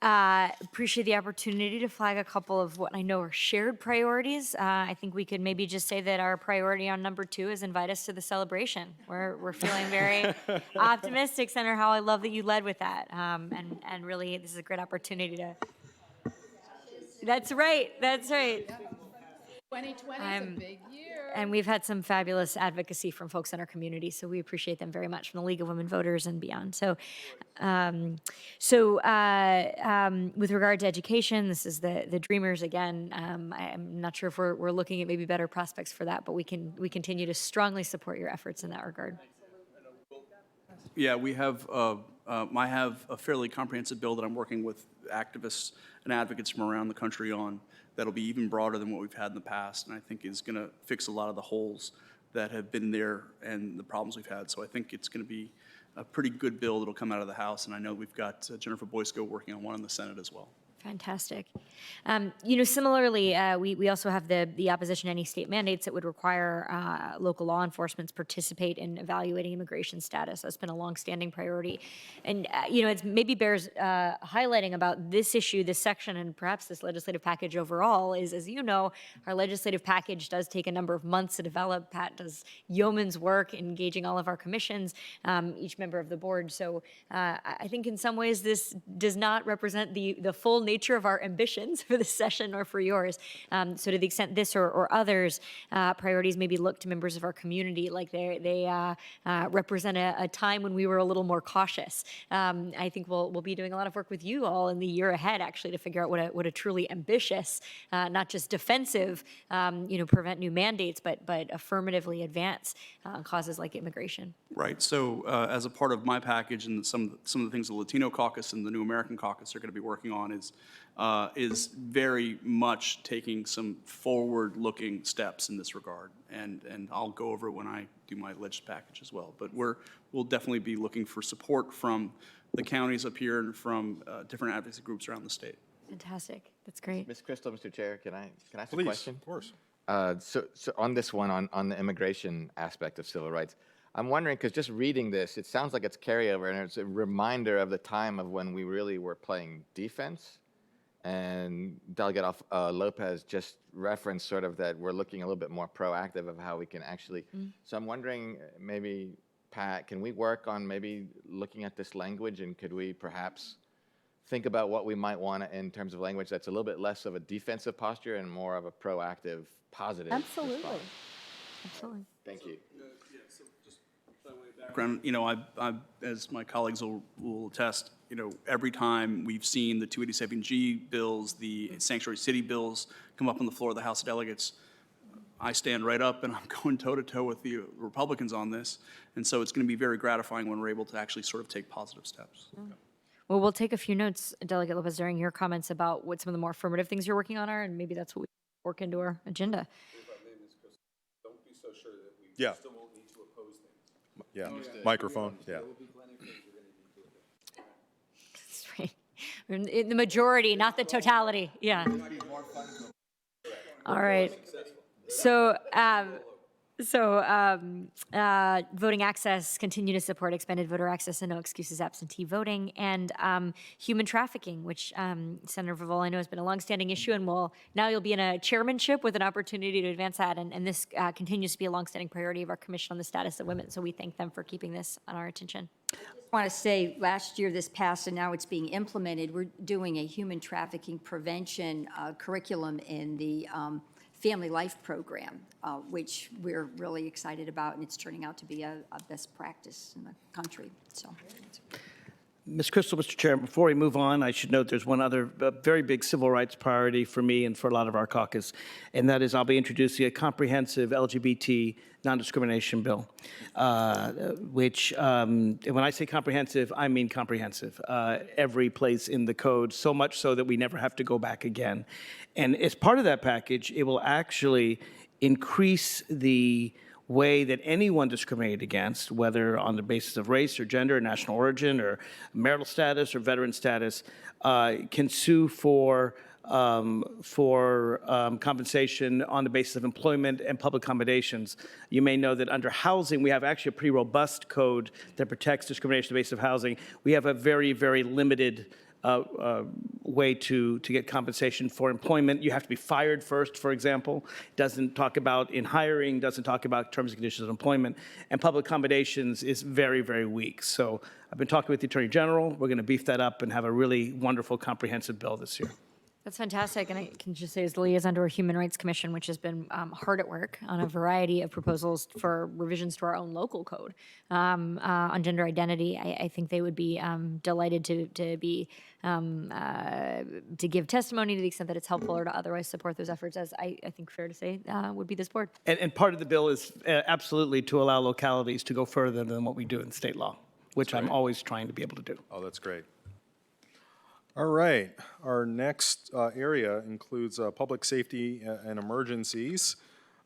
Appreciate the opportunity to flag a couple of what I know are shared priorities. I think we could maybe just say that our priority on number 2 is invite us to the celebration. We're feeling very optimistic, Senator Howell. I love that you led with that. And really, this is a great opportunity to. That's right. That's right. 2020 is a big year. And we've had some fabulous advocacy from folks in our community, so we appreciate them very much, from the League of Women Voters and beyond. So, with regard to education, this is the Dreamers again. I'm not sure if we're looking at maybe better prospects for that, but we continue to strongly support your efforts in that regard. Yeah, we have, I have a fairly comprehensive bill that I'm working with activists and advocates from around the country on, that'll be even broader than what we've had in the past, and I think is going to fix a lot of the holes that have been there and the problems we've had. So I think it's going to be a pretty good bill that'll come out of the House, and I know we've got Jennifer Boysko working on one in the Senate as well. Fantastic. Similarly, we also have the opposition to any state mandates that would require local law enforcement to participate in evaluating immigration status. That's been a longstanding priority. And, it maybe bears highlighting about this issue, this section, and perhaps this legislative package overall is, as you know, our legislative package does take a number of months to develop. Pat does yeoman's work engaging all of our commissions, each member of the board. So I think in some ways this does not represent the full nature of our ambitions for this session or for yours. So to the extent this or others priorities maybe look to members of our community like they represent a time when we were a little more cautious. I think we'll be doing a lot of work with you all in the year ahead actually to figure out what a truly ambitious, not just defensive, prevent new mandates, but affirmatively advance causes like immigration. Right. So as a part of my package and some of the things the Latino Caucus and the New American Caucus are going to be working on is very much taking some forward-looking steps in this regard. And I'll go over it when I do my legislative package as well. But we'll definitely be looking for support from the counties up here and from different advocacy groups around the state. Fantastic. That's great. Ms. Crystal, Mr. Chair, can I ask Please, a question? of course. So on this one, on the immigration aspect of civil rights, I'm wondering, because just reading this, it sounds like it's carryover, and it's a reminder of the time of when we really were playing defense. And Delegate Lopez just referenced sort of that we're looking a little bit more proactive of how we can actually. So I'm wondering, maybe, Pat, can we work on maybe looking at this language, and could we perhaps think about what we might want in terms of language that's a little bit less of a defensive posture and more of a proactive, positive Absolutely. response? Absolutely. Thank you. So just by way of background, I as my colleagues will attest, every time we've seen the 287G bills, the sanctuary city bills come up on the floor of the House of Delegates, I stand right up and I'm going toe-to-toe with the Republicans on this. And so it's going to be very gratifying when we're able to actually sort of take positive steps. Well, we'll take a few notes, Delegate Lopez, during your comments about what some of the more affirmative things you're working on are, and maybe that's what we work into our agenda. Don't be so sure that we still won't need to oppose things. Yeah, microphone, yeah. That's right. In the majority, not the totality. Yeah. All right. So, voting access, continue to support expanded voter access and no excuses absentee voting, and human trafficking, which Senator Vivol, I know, has been a longstanding issue, and now you'll be in a chairmanship with an opportunity to advance that, and this continues to be a longstanding priority of our Commission on the Status of Women, so we thank them for keeping this on our attention. I want to say, last year this passed, and now it's being implemented. We're doing a human trafficking prevention curriculum in the Family Life Program, which we're really excited about, and it's turning out to be a best practice in the country. So, Ms. Crystal, Mr. Chair, before we move on, I should note there's one other very big civil rights priority for me and for a lot of our caucus, and that is I'll be introducing a comprehensive LGBT non-discrimination bill, which, when I say comprehensive, I mean comprehensive. Every place in the code, so much so that we never have to go back again. And as part of that package, it will actually increase the way that anyone discriminated against, whether on the basis of race or gender, or national origin, or marital status, or veteran status, can sue for compensation on the basis of employment and public accommodations. You may know that under housing, we have actually a pretty robust code that protects discrimination on the basis of housing. We have a very, very limited way to get compensation for employment. You have to be fired first, for example. Doesn't talk about in hiring, doesn't talk about terms and conditions of employment. And public accommodations is very, very weak. So I've been talking with the Attorney General. We're going to beef that up and have a really wonderful comprehensive bill this year. That's fantastic, and I can just say as the liaison to our Human Rights Commission, which has been hard at work on a variety of proposals for revisions to our own local code on gender identity, I think they would be delighted to give testimony to the extent that it's helpful or to otherwise support those efforts, as I think fair to say would be this board. And part of the bill is absolutely to allow localities to go further than what we do in state law, which I'm always trying to be able to do. Oh, that's great. All right, our next area includes public safety and emergencies.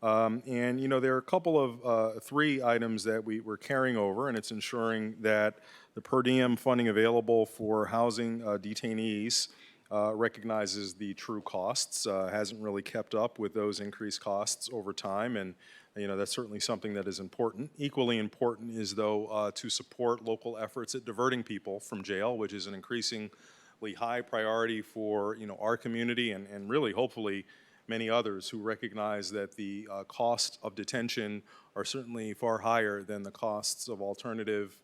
And, there are a couple of three items that we're carrying over, and it's ensuring that the per diem funding available for housing detainees recognizes the true costs, hasn't really kept up with those increased costs over time, and that's certainly something that is important. Equally important is, though, to support local efforts at diverting people from jail, which is an increasingly high priority for our community and really, hopefully, many others who recognize that the cost of detention are certainly far higher than the costs of alternative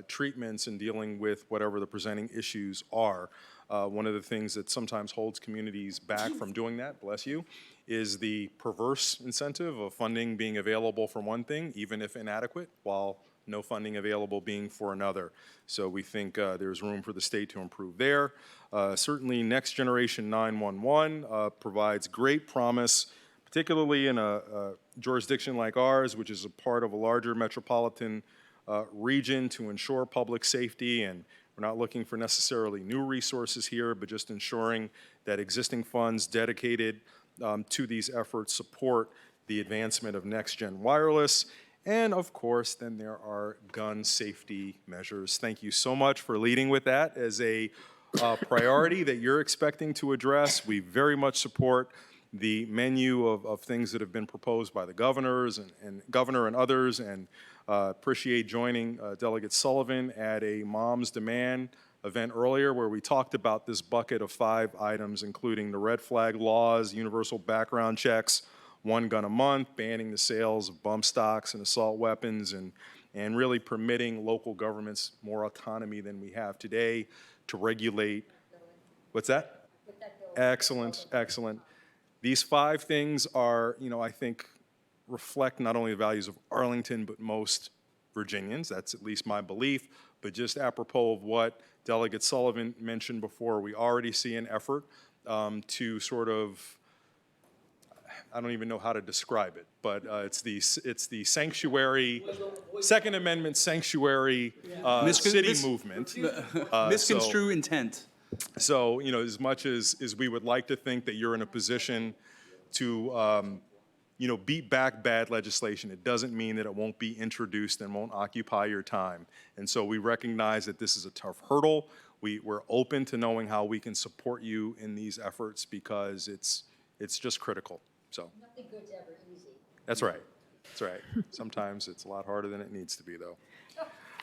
treatments in dealing with whatever the presenting issues are. One of the things that sometimes holds communities back from doing that, bless you, is the perverse incentive of funding being available for one thing, even if inadequate, while no funding available being for another. So we think there's room for the state to improve there. Certainly, Next Generation 911 provides great promise, particularly in a jurisdiction like ours, which is a part of a larger metropolitan region, to ensure public safety. And we're not looking for necessarily new resources here, but just ensuring that existing funds dedicated to these efforts support the advancement of next-gen wireless. And of course, then there are gun safety measures. Thank you so much for leading with that as a priority that you're expecting to address. We very much support the menu of things that have been proposed by the governors and governor and others, and appreciate joining Delegate Sullivan at a Mom's Demand event earlier where we talked about this bucket of 5 items, including the red flag laws, universal background checks, 1 gun a month, banning the sales of bump stocks and assault weapons, and really permitting local governments more autonomy than we have today to regulate. What's that? Excellent, excellent. These 5 things are, I think, reflect not only the values of Arlington, but most Virginians. That's at least my belief. But just apropos of what Delegate Sullivan mentioned before, we already see an effort to sort of, I don't even know how to describe it, but it's the sanctuary, Second Amendment sanctuary city movement. Misconstrue intent. So, as much as we would like to think that you're in a position to, beat back bad legislation, it doesn't mean that it won't be introduced and won't occupy your time. And so we recognize that this is a tough hurdle. We're open to knowing how we can support you in these efforts because it's just critical. So. Nothing good's ever easy. That's right. That's right. Sometimes it's a lot harder than it needs to be, though.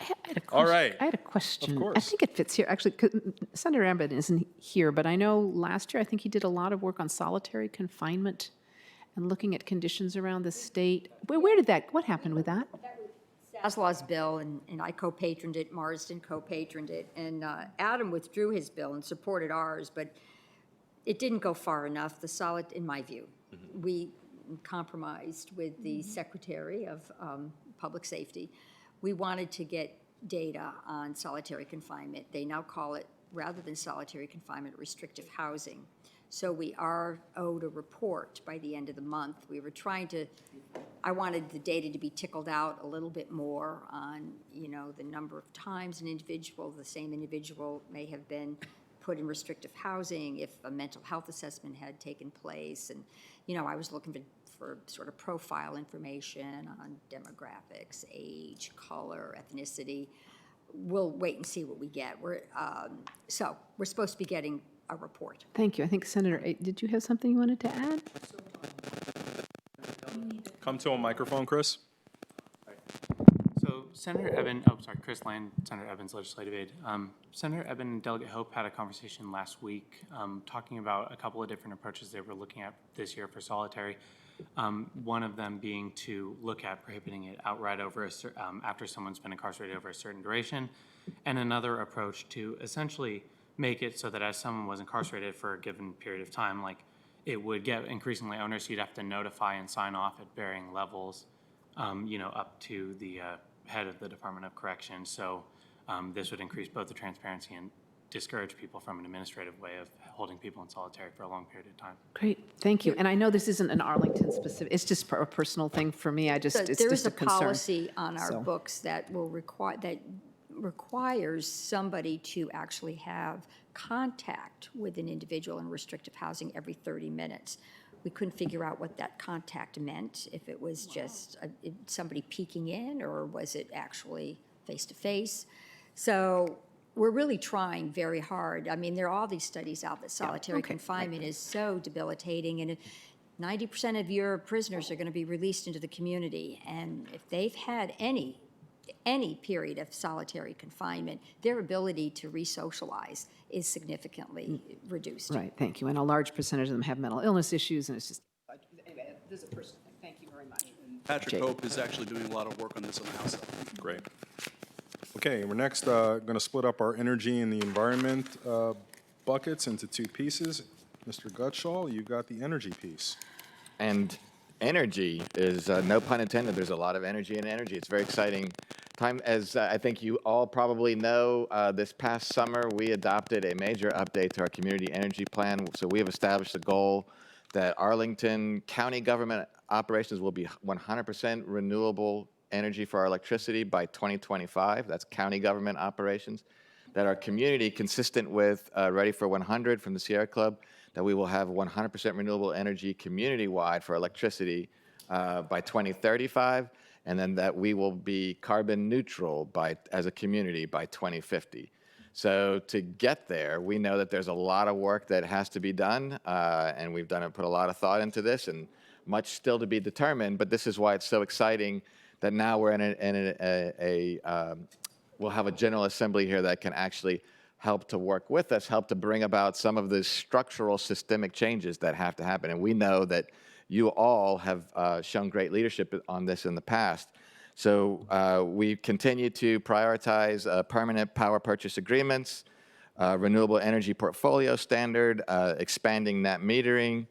I had a question. All right. I had a question. Of course. I think it fits here. Actually, Senator Abbott isn't here, but I know last year I think he did a lot of work on solitary confinement and looking at conditions around the state. What happened with that? Saslaw's bill, and I co-patroned it, Marsden co-patroned it, and Adam withdrew his bill and supported ours, but it didn't go far enough, in my view. We compromised with the Secretary of Public Safety. We wanted to get data on solitary confinement. They now call it, rather than solitary confinement, restrictive housing. So we are owed a report by the end of the month. I wanted the data to be tickled out a little bit more on, the number of times the same individual may have been put in restrictive housing, if a mental health assessment had taken place. And, I was looking for sort of profile information on demographics, age, color, ethnicity. We'll wait and see what we get. We're supposed to be getting a report. Thank you. I think, Senator, did you have something you wanted to add? Come to a microphone, Chris. So Chris Land, Senator Evans' legislative aide. Senator Eben and Delegate Hope had a conversation last week talking about a couple of different approaches they were looking at this year for solitary. One of them being to look at prohibiting it outright after someone's been incarcerated over a certain duration, and another approach to essentially make it so that as someone was incarcerated for a given period of time, it would get increasingly onerous. You'd have to notify and sign off at varying levels, up to the head of the Department of Corrections. So this would increase both the transparency and discourage people from an administrative way of holding people in solitary for a long period of time. Great, thank you. And I know this isn't an Arlington specific, it's just a personal thing for me. It's just a concern. There is a policy on our books that requires somebody to actually have contact with an individual in restrictive housing every 30 minutes. We couldn't figure out what that contact meant, if it was just somebody peeking in, or was it actually face-to-face. So we're really trying very hard. I mean, there are all these studies out that solitary confinement is so debilitating, and 90% of your prisoners are going to be released into the community, and if they've had any period of solitary confinement, their ability to re-socialize is significantly reduced. Right, thank you. And a large percentage of them have mental illness issues, and it's just, anyway, this is a personal thing. Thank you very much. Patrick Hope is actually doing a lot of work on this on the House side. Great. Okay, we're next going to split up our energy and the environment buckets into two pieces. Mr. Gutschall, you've got the energy piece. And energy is, no pun intended, there's a lot of energy in energy. It's very exciting time. As I think you all probably know, this past summer, we adopted a major update to our community energy plan. So we have established a goal that Arlington County government operations will be 100% renewable energy for our electricity by 2025. That's county government operations. That our community, consistent with Ready for 100 from the Sierra Club, that we will have 100% renewable energy community-wide for electricity by 2035, and then that we will be carbon neutral as a community by 2050. So to get there, we know that there's a lot of work that has to be done, and we've put a lot of thought into this, and much still to be determined. But this is why it's so exciting that now we're we'll have a General Assembly here that can actually help to work with us, help to bring about some of the structural systemic changes that have to happen. And we know that you all have shown great leadership on this in the past. So we continue to prioritize permanent power purchase agreements, renewable energy portfolio standard, expanding net metering,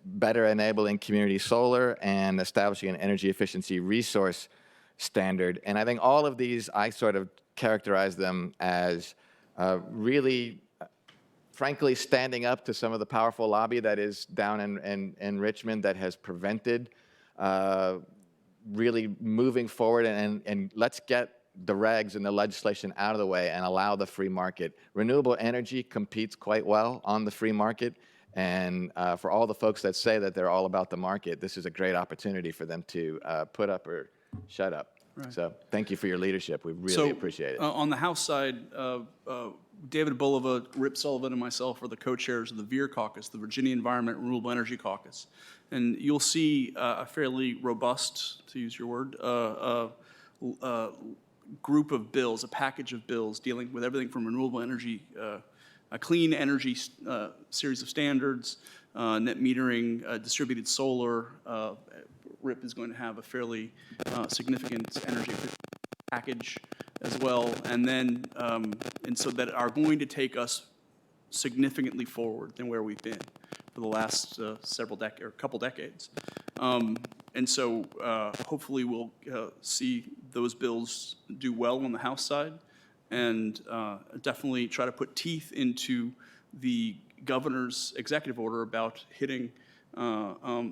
better enabling community solar, and establishing an energy efficiency resource standard. And I think all of these, I sort of characterize them as really, frankly, standing up to some of the powerful lobby that is down in Richmond that has prevented really moving forward, and let's get the regs and the legislation out of the way and allow the free market. Renewable energy competes quite well on the free market, and for all the folks that say that they're all about the market, this is a great opportunity for them to put up or shut up. Right. So thank you for your leadership. We really appreciate it. On the House side, David Bulova, Rip Sullivan, and myself are the co-chairs of the VEER caucus, the Virginia Environment Renewable Energy Caucus. And you'll see a fairly robust, to use your word, group of bills, a package of bills dealing with everything from renewable energy, a clean energy series of standards, net metering, distributed solar. RIP is going to have a fairly significant energy package as well, and then and so that are going to take us significantly forward than where we've been for the last couple decades. And so hopefully we'll see those bills do well on the House side, and definitely try to put teeth into the governor's executive order about hitting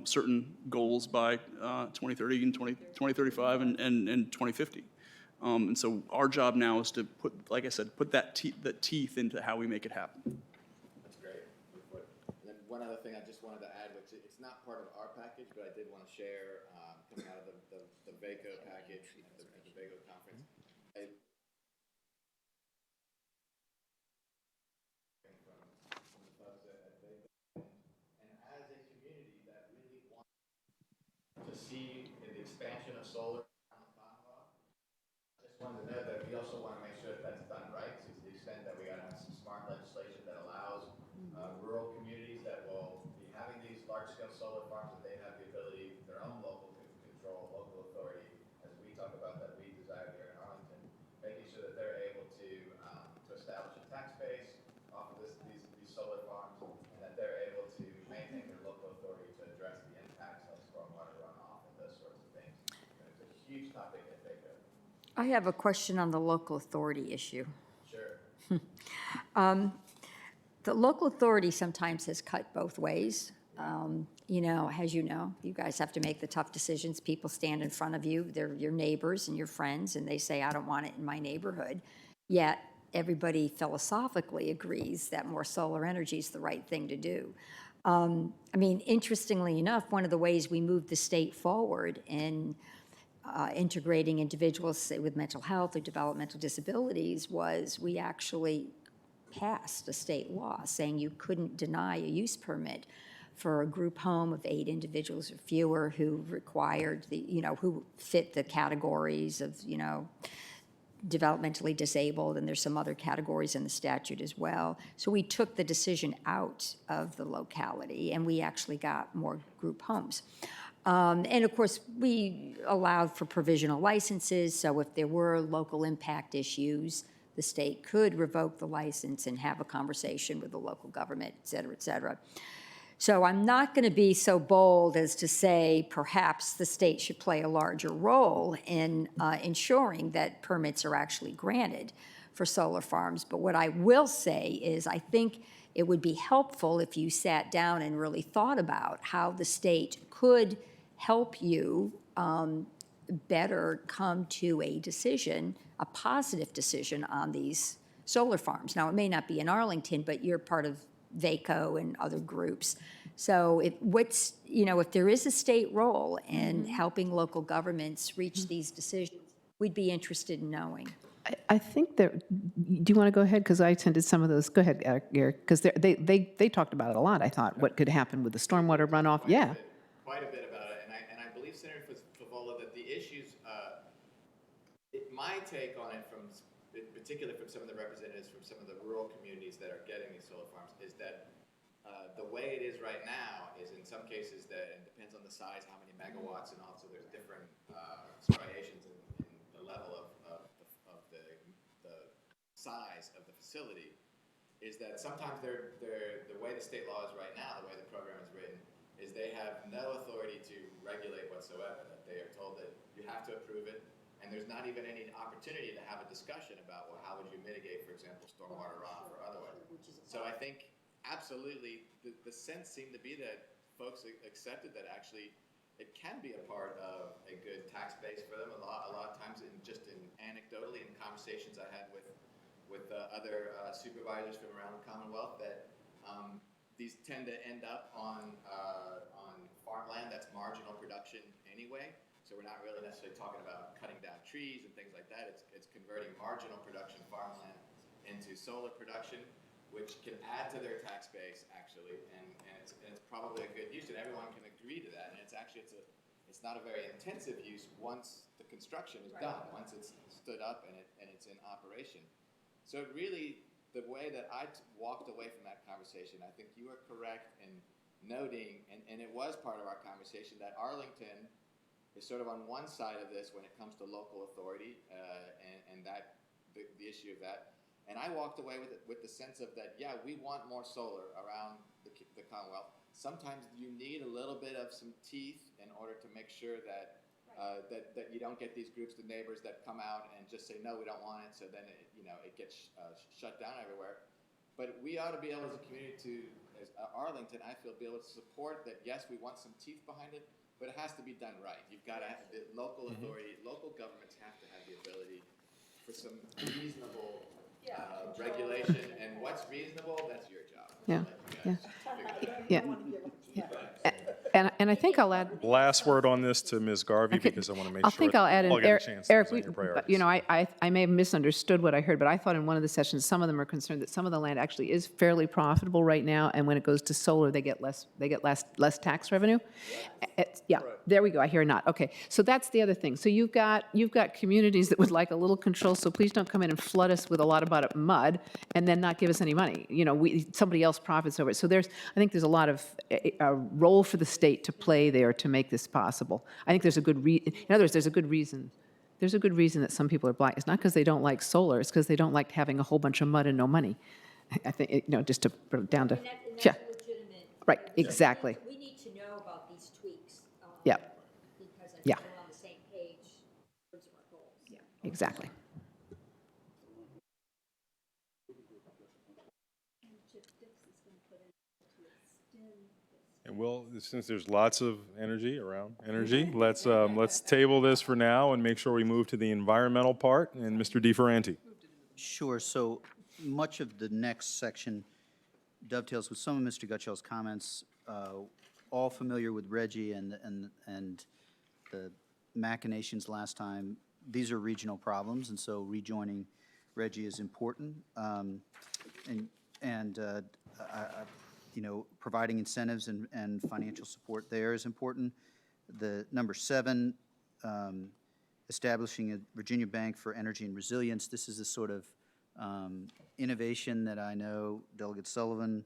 certain goals by 2030 and 2035 and 2050. And so our job now is to put, like I said, put that teeth into how we make it happen. That's great. And then one other thing I just wanted to add, which it's not part of our package, but I did want to share coming out of the VACO package at the VACO conference. To see the expansion of solar around the Commonwealth. I just wanted to note that we also want to make sure that that's done right, to the extent that we got to have some smart legislation that allows rural communities that will be having these large-scale solar farms, that they have the ability, their own local control, local authority, as we talk about that we desire here in Arlington, making sure that they're able to establish a tax base off of these solar farms, and that they're able to maintain their local authority to address the impacts of stormwater runoff and those sorts of things. And it's a huge topic at VACO. I have a question on the local authority issue. Sure. The local authority sometimes has cut both ways. You know, as you know, you guys have to make the tough decisions. People stand in front of you, they're your neighbors and your friends, and they say, I don't want it in my neighborhood. Yet, everybody philosophically agrees that more solar energy is the right thing to do. I mean, interestingly enough, one of the ways we moved the state forward in integrating individuals, say, with mental health or developmental disabilities was we actually passed a state law saying you couldn't deny a use permit for a group home of 8 individuals or fewer who required the, who fit the categories of, developmentally disabled, and there's some other categories in the statute as well. So we took the decision out of the locality, and we actually got more group homes. And of course, we allowed for provisional licenses, so if there were local impact issues, the state could revoke the license and have a conversation with the local government, et cetera, et cetera. So I'm not going to be so bold as to say perhaps the state should play a larger role in ensuring that permits are actually granted for solar farms. But what I will say is I think it would be helpful if you sat down and really thought about how the state could help you better come to a decision, a positive decision on these solar farms. Now, it may not be in Arlington, but you're part of VACO and other groups. So if there is a state role in helping local governments reach these decisions, we'd be interested in knowing. I think that, do you want to go ahead? Because I attended some of those. Go ahead, Eric, because they talked about it a lot, I thought, what could happen with the stormwater runoff. Yeah. Quite a bit about it, and I believe, Senator Favola, that the issues, my take on it, particularly from some of the representatives from some of the rural communities that are getting these solar farms, is that the way it is right now is in some cases that it depends on the size, how many megawatts, and also there's different striations in the level of the size of the facility, is that sometimes the way the state law is right now, the way the program is written, is they have no authority to regulate whatsoever. That they are told that you have to approve it, and there's not even any opportunity to have a discussion about, well, how would you mitigate, for example, stormwater runoff or otherwise. So I think absolutely the sense seemed to be that folks accepted that actually it can be a part of a good tax base for them. A lot of times, anecdotally in conversations I had with other supervisors from around the Commonwealth, that these tend to end up on farmland that's marginal production anyway. So we're not really necessarily talking about cutting down trees and things like that. It's converting marginal production farmland into solar production, which can add to their tax base actually, and it's probably a good use, and everyone can agree to that. And it's not a very intensive use once the construction is done, once it's stood up and it's in operation. So really, the way that I walked away from that conversation, I think you are correct in noting, and it was part of our conversation, that Arlington is sort of on one side of this when it comes to local authority and that the issue of that. And I walked away with the sense of that, yeah, we want more solar around the Commonwealth. Sometimes you need a little bit of some teeth in order to make sure that that you don't get these groups of neighbors that come out and just say, no, we don't want it. So then it gets shut down everywhere. But we ought to be able as a community as Arlington, I feel, be able to support that. Yes, we want some teeth behind it, but it has to be done right. You've got to have the local authority, local governments have to have the ability for some reasonable regulation. And what's reasonable, that's your job. Yeah. Yeah. And I think I'll add. Last word on this to Ms. Garvey, because I want to make sure. I think I'll add in, all get a chance to Eric, present your priorities. I may have misunderstood what I heard, but I thought in one of the sessions, some of them are concerned that some of the land actually is fairly profitable right now, and when it goes to solar, they get less tax revenue. Yeah, there we go. I hear not. Okay, so that's the other thing. So you've got communities that would like a little control, so please don't come in and flood us with a lot of mud and then not give us any money. Somebody else profits over it. So I think there's a lot of a role for the state to play there to make this possible. I think there's a good in other words, there's a good reason. There's a good reason that some people are blind. It's not because they don't like solar. It's because they don't like having a whole bunch of mud and no money. I think, just to put it down to. And that's a legitimate. Right, exactly. We need to know about these tweaks. Yeah. Because I Yeah. think we're on the same page in terms of our goals. Yeah, exactly. And since there's lots of energy, let's table this for now and make sure we move to the environmental part. And Mr. DeFerranti. Sure. So much of the next section dovetails with some of Mr. Gutschall's comments, all familiar with Reggie and the machinations last time. These are regional problems, and so rejoining Reggie is important. You know, providing incentives and financial support there is important. The number 7, establishing a Virginia Bank for Energy and Resilience. This is a sort of innovation that I know Delegate Sullivan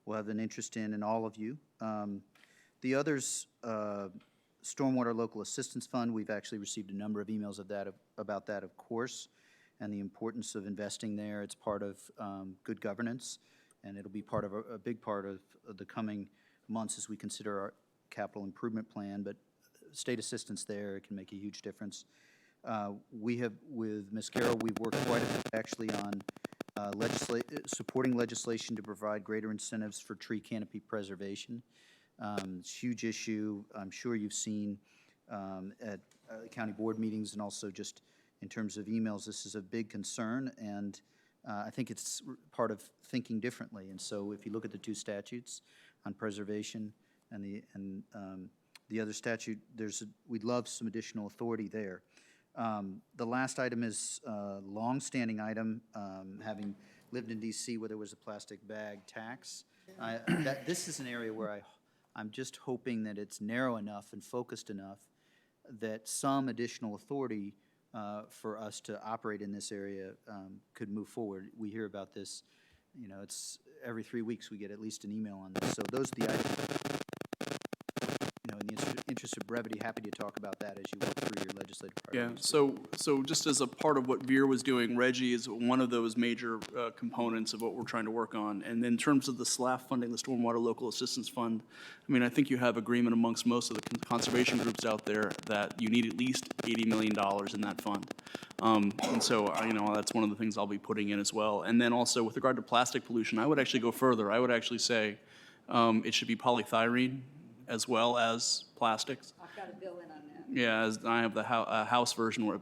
will have an interest in, and all of you. The others, Stormwater Local Assistance Fund, we've actually received a number of emails about that, of course, and the importance of investing there. It's part of good governance, and it'll be part of a big part of the coming months as we consider our capital improvement plan. But state assistance there can make a huge difference. We have, with Ms. Carroll, we've worked quite a bit actually on supporting legislation to provide greater incentives for tree canopy preservation. It's a huge issue. I'm sure you've seen at county board meetings and also just in terms of emails. This is a big concern, and I think it's part of thinking differently. And so if you look at the 2 statutes on preservation and the other statute, we'd love some additional authority there. The last item is a long-standing item, having lived in D.C. where there was a plastic bag tax. This is an area where I'm just hoping that it's narrow enough and focused enough that some additional authority for us to operate in this area could move forward. We hear about this, you know, it's every 3 weeks we get at least an email on this. So those are the items. You know, in the interest of brevity, happy to talk about that as you work through your legislative priorities. Yeah, so just as a part of what Veer was doing, Reggie is one of those major components of what we're trying to work on. And in terms of the SLAF funding, the Stormwater Local Assistance Fund, I mean, I think you have agreement amongst most of the conservation groups out there that you need at least $80 million in that fund. And so, you know, that's one of the things I'll be putting in as well. And then also with regard to plastic pollution, I would actually go further. I would actually say it should be polythyrene as well as plastics. I've got a bill in on that. Yeah, as I have the House version,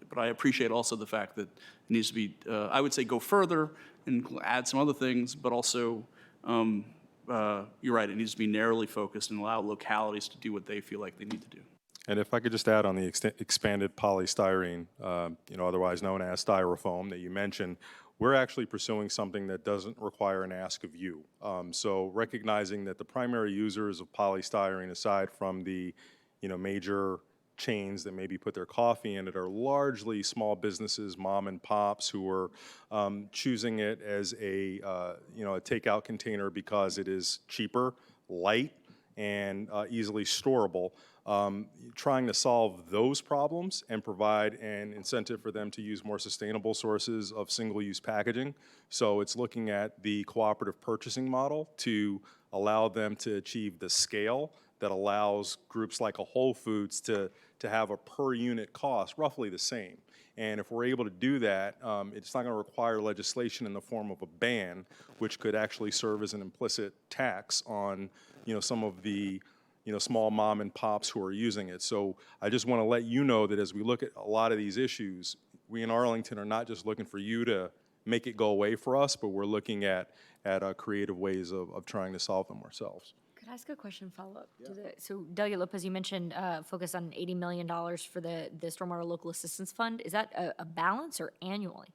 but I appreciate also the fact that it needs to be, I would say go further and add some other things, but also, you're right, it needs to be narrowly focused and allow localities to do what they feel like they need to do. And if I could just add on the expanded polystyrene, you know, otherwise known as styrofoam that you mentioned, we're actually pursuing something that doesn't require an ask of you. So recognizing that the primary users of polystyrene, aside from the, you know, major chains that maybe put their coffee in it, are largely small businesses, mom and pops, who are choosing it as a, you know, a takeout container because it is cheaper, light, and easily storable. Trying to solve those problems and provide an incentive for them to use more sustainable sources of single-use packaging. So it's looking at the cooperative purchasing model to allow them to achieve the scale that allows groups like a Whole Foods to have a per unit cost roughly the same. And if we're able to do that, it's not going to require legislation in the form of a ban, which could actually serve as an implicit tax on, you know, some of the, you know, small mom and pops who are using it. So I just want to let you know that as we look at a lot of these issues, we in Arlington are not just looking for you to make it go away for us, but we're looking at creative ways of trying to solve them ourselves. Could I ask a question follow-up? So Delegate Lopez, you mentioned focus on $80 million for the Stormwater Local Assistance Fund. Is that a balance or annually?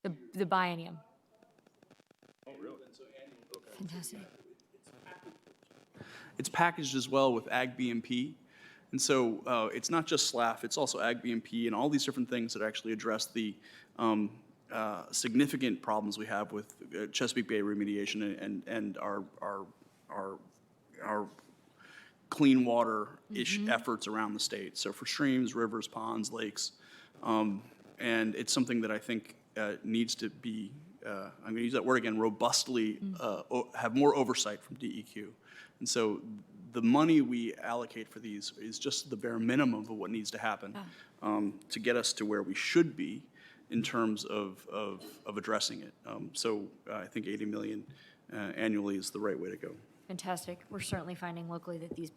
The biennium. Oh, really? Fantastic. It's packaged as well with Ag BMP. And so it's not just SLAF, it's also Ag BMP and all these different things that actually address the significant problems we have with Chesapeake Bay remediation and our clean water efforts around the state. So for streams, rivers, ponds, lakes. And it's something that I think needs to be, I'm going to use that word again, robustly have more oversight from DEQ. And so the money we allocate for these is just the bare minimum of what needs to happen to get us to where we should be in terms of addressing it. So I think 80 million annually is the right way to go. Fantastic. We're certainly finding locally that these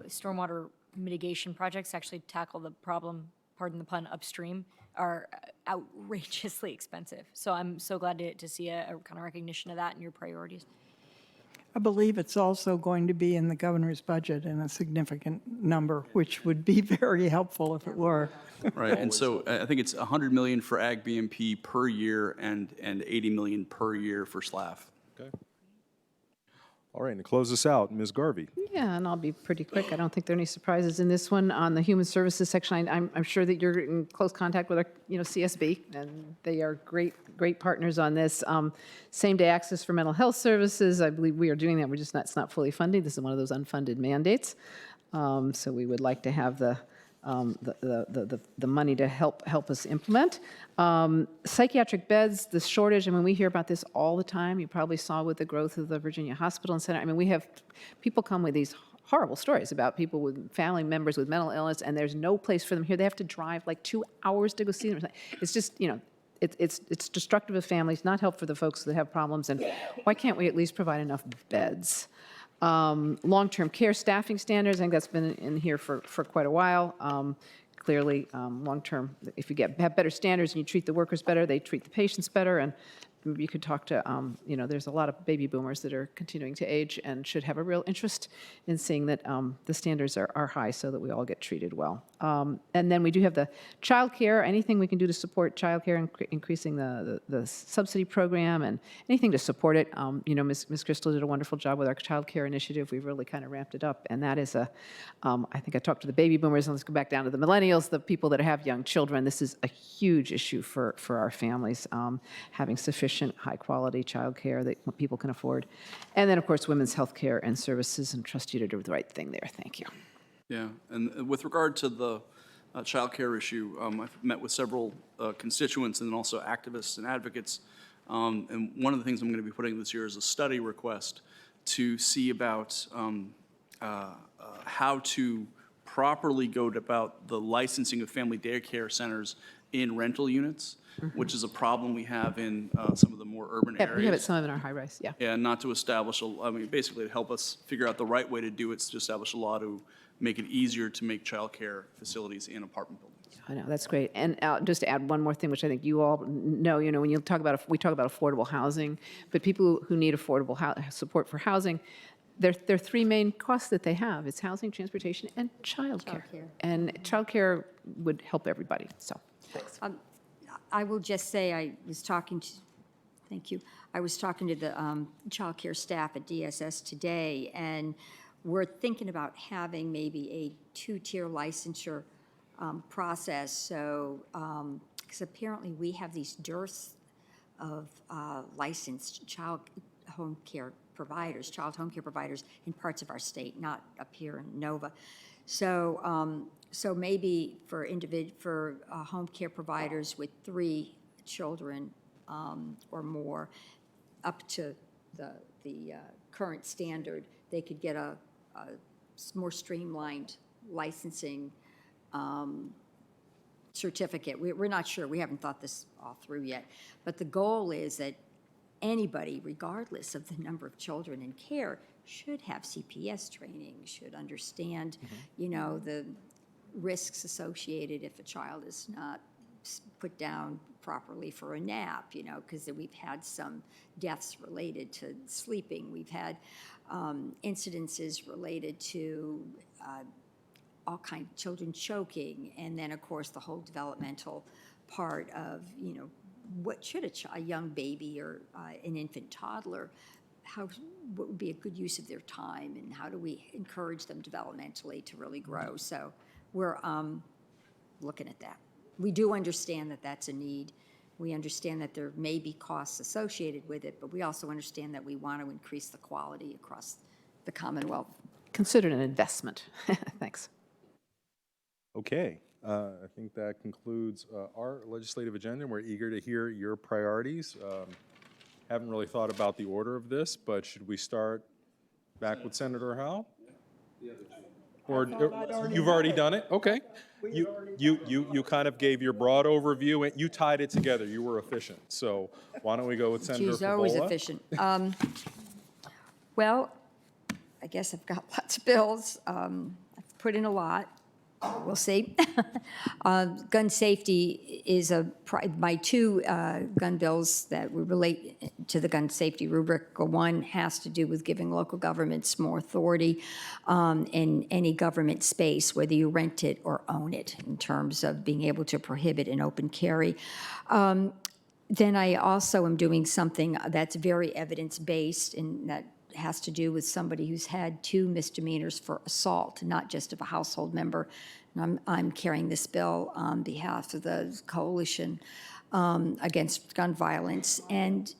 stormwater mitigation projects actually tackle the problem, pardon the pun, upstream, are outrageously expensive. So I'm so glad to see a kind of recognition of that in your priorities. I believe it's also going to be in the governor's budget in a significant number, which would be very helpful if it were. Right, and so I think it's 100 million for Ag BMP per year and 80 million per year for SLAF. Okay. All right, and to close this out, Ms. Garvey. Yeah, and I'll be pretty quick. I don't think there are any surprises in this one. On the human services section, I'm sure that you're in close contact with our, CSB, and they are great partners on this. Same-day access for mental health services, I believe we are doing that. It's not fully funded. This is one of those unfunded mandates. So we would like to have the money to help us implement. Psychiatric beds, the shortage, we hear about this all the time. You probably saw with the growth of the Virginia Hospital and Center. We have people come with these horrible stories about people with family members with mental illness, and there's no place for them here. They have to drive like 2 hours to go see them. It's just, it's destructive of families, not help for the folks that have problems, and why can't we at least provide enough beds? Long-term care staffing standards, I think that's been in here for quite a while. Clearly, long-term, if you have better standards and you treat the workers better, they treat the patients better, and you could talk to, there's a lot of baby boomers that are continuing to age and should have a real interest in seeing that the standards are high so that we all get treated well. And then we do have the child care, anything we can do to support child care, increasing the subsidy program and anything to support it. Ms. Crystal did a wonderful job with our child care initiative. We've really kind of ramped it up. And that is I think I talked to the baby boomers, and let's go back down to the millennials, the people that have young children. This is a huge issue for our families, having sufficient high-quality child care that people can afford. And then, of course, women's health care and services, and trust you to do the right thing there. Thank you. Yeah, and with regard to the child care issue, I've met with several constituents and also activists and advocates. And one of the things I'm going to be putting this year is a study request to see about how to properly go about the licensing of family daycare centers in rental units, which is a problem we have in some of the more urban areas. We have it some of it in our high-rise, yeah. Yeah, not to establish, basically to help us figure out the right way to do it, is to establish a law to make it easier to make childcare facilities in apartment buildings. I know, that's great. And just to add one more thing, which I think you all know, when we talk about affordable housing, but people who need affordable support for housing, there are three main costs that they have. It's housing, transportation, and childcare. And childcare would help everybody, so, thanks. I will just say I was talking to the child care staff at DSS today, and we're thinking about having maybe a 2-tier licensure process. So, because apparently we have these dearths of licensed child home care providers in parts of our state, not up here in Nova. So, so maybe for home care providers with 3 children or more, up to the current standard, they could get a more streamlined licensing certificate. We're not sure. We haven't thought this all through yet. But the goal is that anybody, regardless of the number of children in care, should have CPS training, should understand, the risks associated if a child is not put down properly for a nap, because we've had some deaths related to sleeping. We've had incidences related to all kinds of children choking, and then, of course, the whole developmental part of, what should a young baby or an infant toddler, what would be a good use of their time, and how do we encourage them developmentally to really grow? So we're looking at that. We do understand that that's a need. We understand that there may be costs associated with it, but we also understand that we want to increase the quality across the Commonwealth. Considered an investment. Thanks. Okay, I think that concludes our legislative agenda. We're eager to hear your priorities. Haven't really thought about the order of this, but should we start back with Senator Howell? Or you've already done it? Okay. You kind of gave your broad overview, and you tied it together. You were efficient. So why don't we go with Senator She's always Favola? efficient. Well, I guess I've got lots of bills. I've put in a lot. we'll see. Gun safety is my two gun bills that relate to the gun safety rubric. One has to do with giving local governments more authority in any government space, whether you rent it or own it, in terms of being able to prohibit an open carry. Then I also am doing something that's very evidence-based, and that has to do with somebody who's had 2 misdemeanors for assault, not just of a household member. And I'm carrying this bill on behalf of the Coalition Against Gun Violence. And,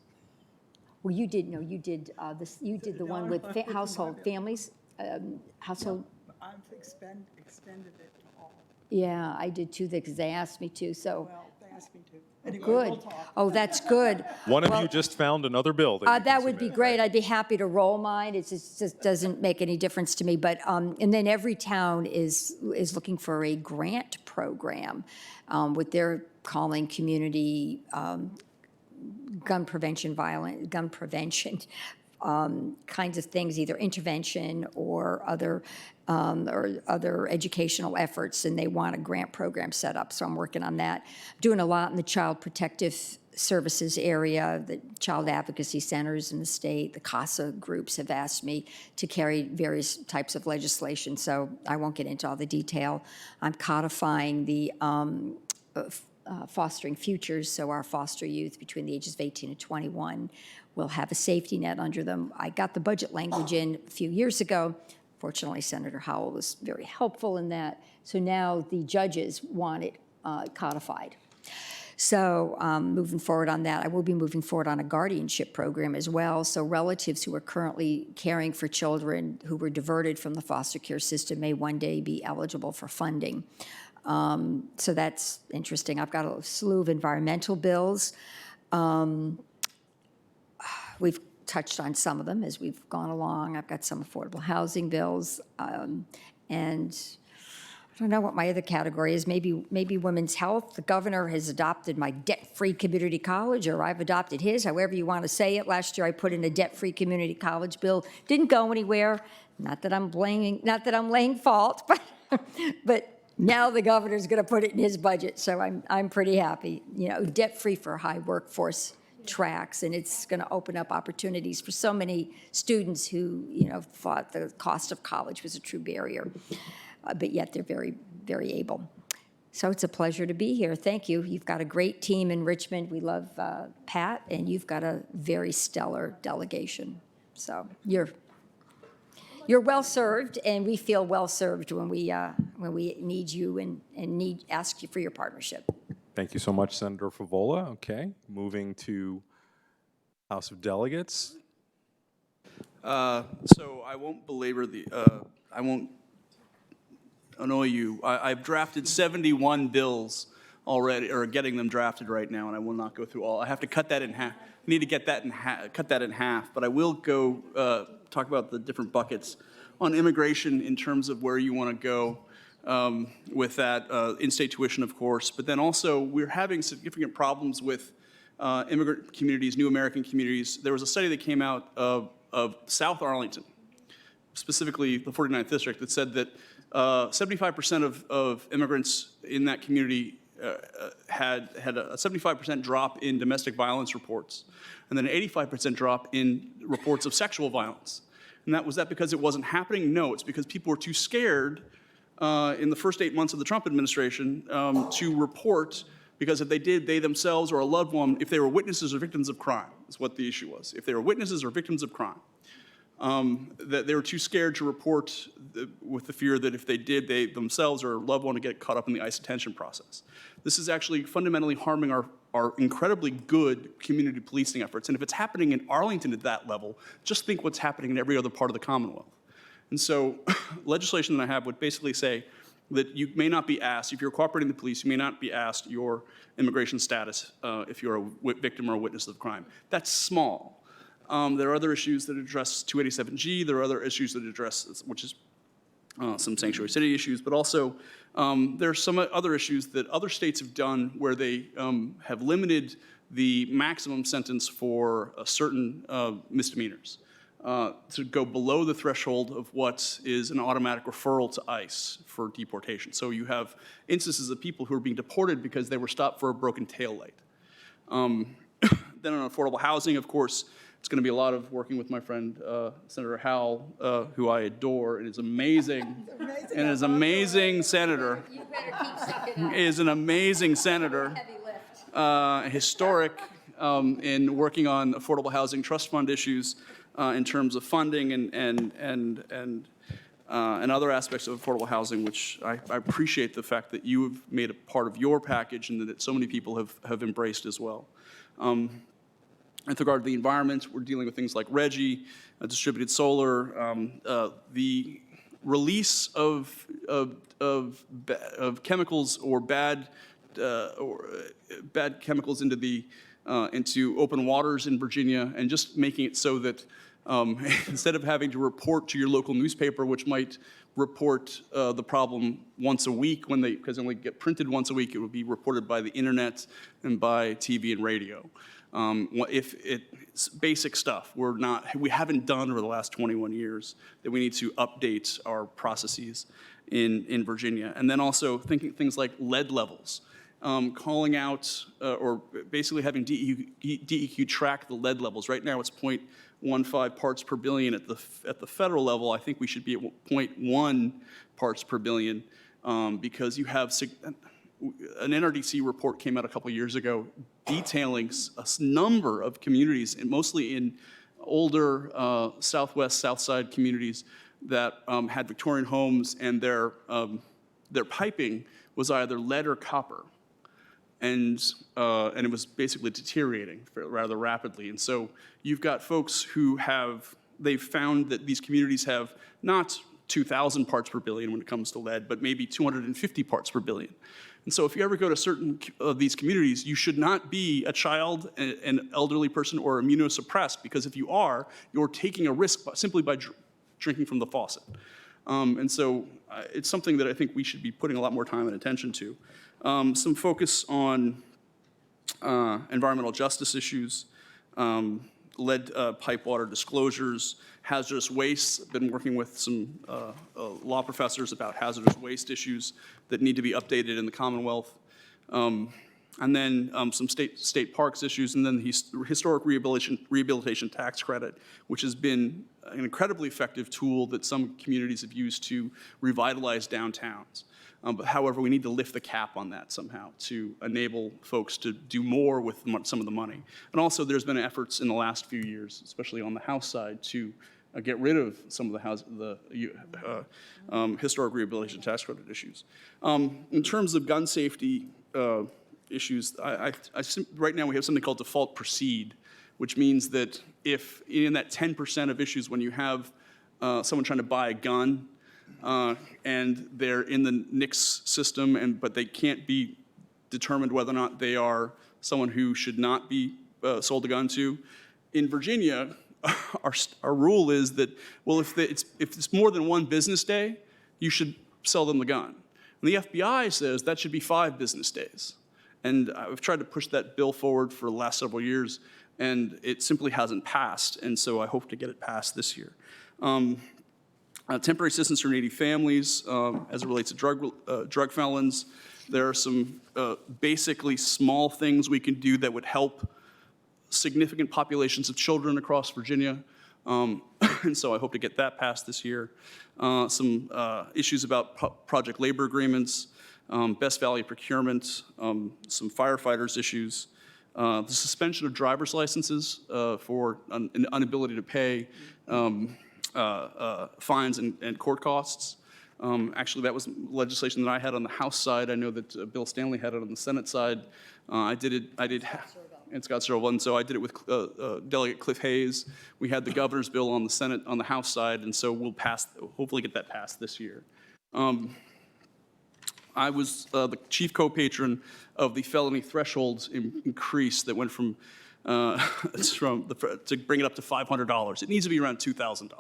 well, you did the one with household families, household. I've extended it to all. Yeah, I did too, because they asked me to, so. Well, they asked me to. Anyway, Good. we'll talk. Oh, that's good. One of Well, you just found another bill that you can that would be submit. great. I'd be happy to roll mine. It just doesn't make any difference to me. But, and then every town is looking for a grant program with their calling community gun prevention kinds of things, either intervention or other educational efforts, and they want a grant program set up, so I'm working on that. I'm doing a lot in the child protective services area, the child advocacy centers in the state, the CASA groups have asked me to carry various types of legislation, so I won't get into all the detail. I'm codifying the fostering futures, so our foster youth between the ages of 18 and 21 will have a safety net under them. I got the budget language in a few years ago. Fortunately, Senator Howell was very helpful in that. So now the judges want it codified. So moving forward on that, I will be moving forward on a guardianship program as well. So relatives who are currently caring for children who were diverted from the foster care system may one day be eligible for funding. So that's interesting. I've got a slew of environmental bills. We've touched on some of them as we've gone along. I've got some affordable housing bills, and I don't know what my other category is. Maybe women's health. The governor has adopted my debt-free community college, or I've adopted his, however you want to say it. Last year I put in a debt-free community college bill. Didn't go anywhere. Not that I'm laying fault, but now the governor's going to put it in his budget, so I'm pretty happy. You know, debt-free for high workforce tracks, and it's going to open up opportunities for so many students who, thought the cost of college was a true barrier, but yet they're very, very able. So it's a pleasure to be here. Thank you. You've got a great team in Richmond. We love Pat, and you've got a very stellar delegation. So you're well served, and we feel well served when we need you and ask you for your partnership. Thank you so much, Senator Favola. Okay, moving to House of Delegates. So I won't belabor I won't annoy you. I've drafted 71 bills already, or getting them drafted right now, and I will not go through all. I have to cut that in half. I need to get that cut that in half, but I will go talk about the different buckets on immigration in terms of where you want to go with that, in-state tuition, of course, but then also we're having significant problems with immigrant communities, new American communities. There was a study that came out of South Arlington, specifically the 49th District, that said that 75% of immigrants in that community had a 75% drop in domestic violence reports, and then an 85% drop in reports of sexual violence. And was that because it wasn't happening? No, it's because people were too scared in the first 8 months of the Trump administration to report, because if they did, they themselves or a loved one, if they were witnesses or victims of crime, is what the issue was. If they were witnesses or victims of crime, that they were too scared to report with the fear that if they did, they themselves or a loved one would get caught up in the ICE detention process. This is actually fundamentally harming our incredibly good community policing efforts. And if it's happening in Arlington at that level, just think what's happening in every other part of the Commonwealth. And so legislation that I have would basically say that you may not be asked, if you're cooperating with the police, you may not be asked your immigration status if you're a victim or a witness of crime. That's small. There are other issues that address 287G. There are other issues that address, which is some sanctuary city issues, but also there are some other issues that other states have done where they have limited the maximum sentence for certain misdemeanors. to go below the threshold of what is an automatic referral to ICE for deportation. So you have instances of people who are being deported because they were stopped for a broken taillight. Then on affordable housing, of course, it's going to be a lot of working with my friend Senator Howell, who I adore, and is amazing, and is an amazing senator. You better keep sucking up. Is an amazing senator, Heavy lift. historic in working on affordable housing trust fund issues in terms of funding and other aspects of affordable housing, which I appreciate the fact that you have made a part of your package and that so many people have embraced as well. With regard to the environment, we're dealing with things like RGGI, distributed solar, the release of chemicals or bad chemicals into open waters in Virginia, and just making it so that instead of having to report to your local newspaper, which might report the problem once a week because they only get printed once a week, it would be reported by the internet and by TV and radio. If it's basic stuff we haven't done over the last 21 years that we need to update our processes in Virginia. And then also thinking things like lead levels, calling out or basically having DEQ track the lead levels. Right now it's 0.15 parts per billion at the federal level. I think we should be at 0.1 parts per billion because you have an NRDC report came out a couple years ago detailing a number of communities, and mostly in older Southwest, Southside communities that had Victorian homes, and their piping was either lead or copper, and it was basically deteriorating rather rapidly. And so you've got folks who they've found that these communities have not 2,000 parts per billion when it comes to lead, but maybe 250 parts per billion. And so if you ever go to certain of these communities, you should not be a child, an elderly person, or immunosuppressed, because if you are, you're taking a risk simply by drinking from the faucet. And so it's something that I think we should be putting a lot more time and attention to. Some focus on environmental justice issues, lead pipe water disclosures, hazardous waste. Been working with some law professors about hazardous waste issues that need to be updated in the Commonwealth. And then some state parks issues, and then the historic rehabilitation tax credit, which has been an incredibly effective tool that some communities have used to revitalize downtowns. But however, we need to lift the cap on that somehow to enable folks to do more with some of the money. And also, there's been efforts in the last few years, especially on the House side, to get rid of some of the historic rehabilitation tax credit issues. In terms of gun safety issues, right now we have something called default proceed, which means that if in that 10% of issues when you have someone trying to buy a gun, and they're in the NICS system, but they can't be determined whether or not they are someone who should not be sold a gun to. In Virginia, our rule is that, well, if it's more than one business day, you should sell them the gun. And the FBI says that should be 5 business days. And I've tried to push that bill forward for the last several years, and it simply hasn't passed. And so I hope to get it passed this year. Temporary assistance for needy families, as it relates to drug felons. There are some basically small things we can do that would help significant populations of children across Virginia. And so I hope to get that passed this year. Some issues about project labor agreements, best value procurement, some firefighters issues, the suspension of driver's licenses for an inability to pay fines and court costs. Actually, that was legislation that I had on the House side. I know that Bill Stanley had it on the Senate side. I did in Scottsdale, and so I did it with Delegate Cliff Hayes. We had the governor's bill on the House side, and so we'll hopefully get that passed this year. I was the chief co-patron of the felony thresholds increase that went from to bring it up to $500. It needs to be around $2,000,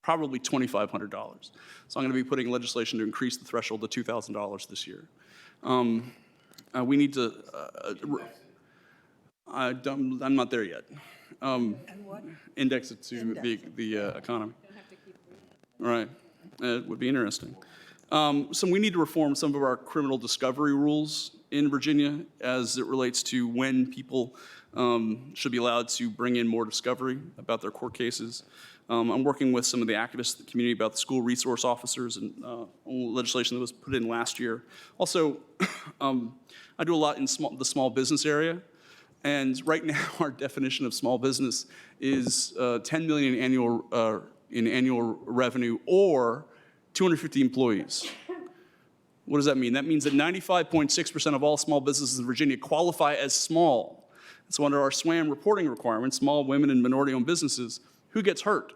probably $2,500. So I'm going to be putting legislation to increase the threshold to $2,000 this year. We need to. I'm not there yet. Index it to the economy. Right, it would be interesting. So we need to reform some of our criminal discovery rules in Virginia as it relates to when people should be allowed to bring in more discovery about their court cases. I'm working with some of the activists in the community about the school resource officers and legislation that was put in last year. Also, I do a lot in the small business area. And right now, our definition of small business is 10 million in annual revenue or 250 employees. What does that mean? That means that 95.6% of all small businesses in Virginia qualify as small. So under our SWAM reporting requirements, small women and minority-owned businesses, who gets hurt?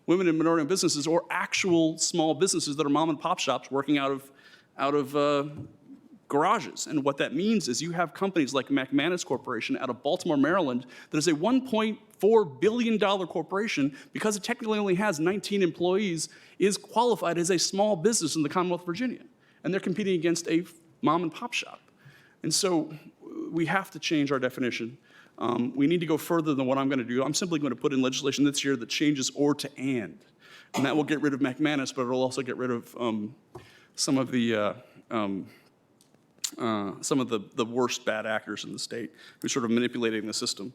Women and minority-owned businesses or actual small businesses that are mom and pop shops working out of garages. And what that means is you have companies like McManus Corporation out of Baltimore, Maryland, that is a $1.4 billion corporation, because it technically only has 19 employees, is qualified as a small business in the Commonwealth of Virginia. And they're competing against a mom and pop shop. And so we have to change our definition. We need to go further than what I'm going to do. I'm simply going to put in legislation this year that changes or to and. And that will get rid of McManus, but it'll also get rid of some of the worst bad actors in the state who are sort of manipulating the system.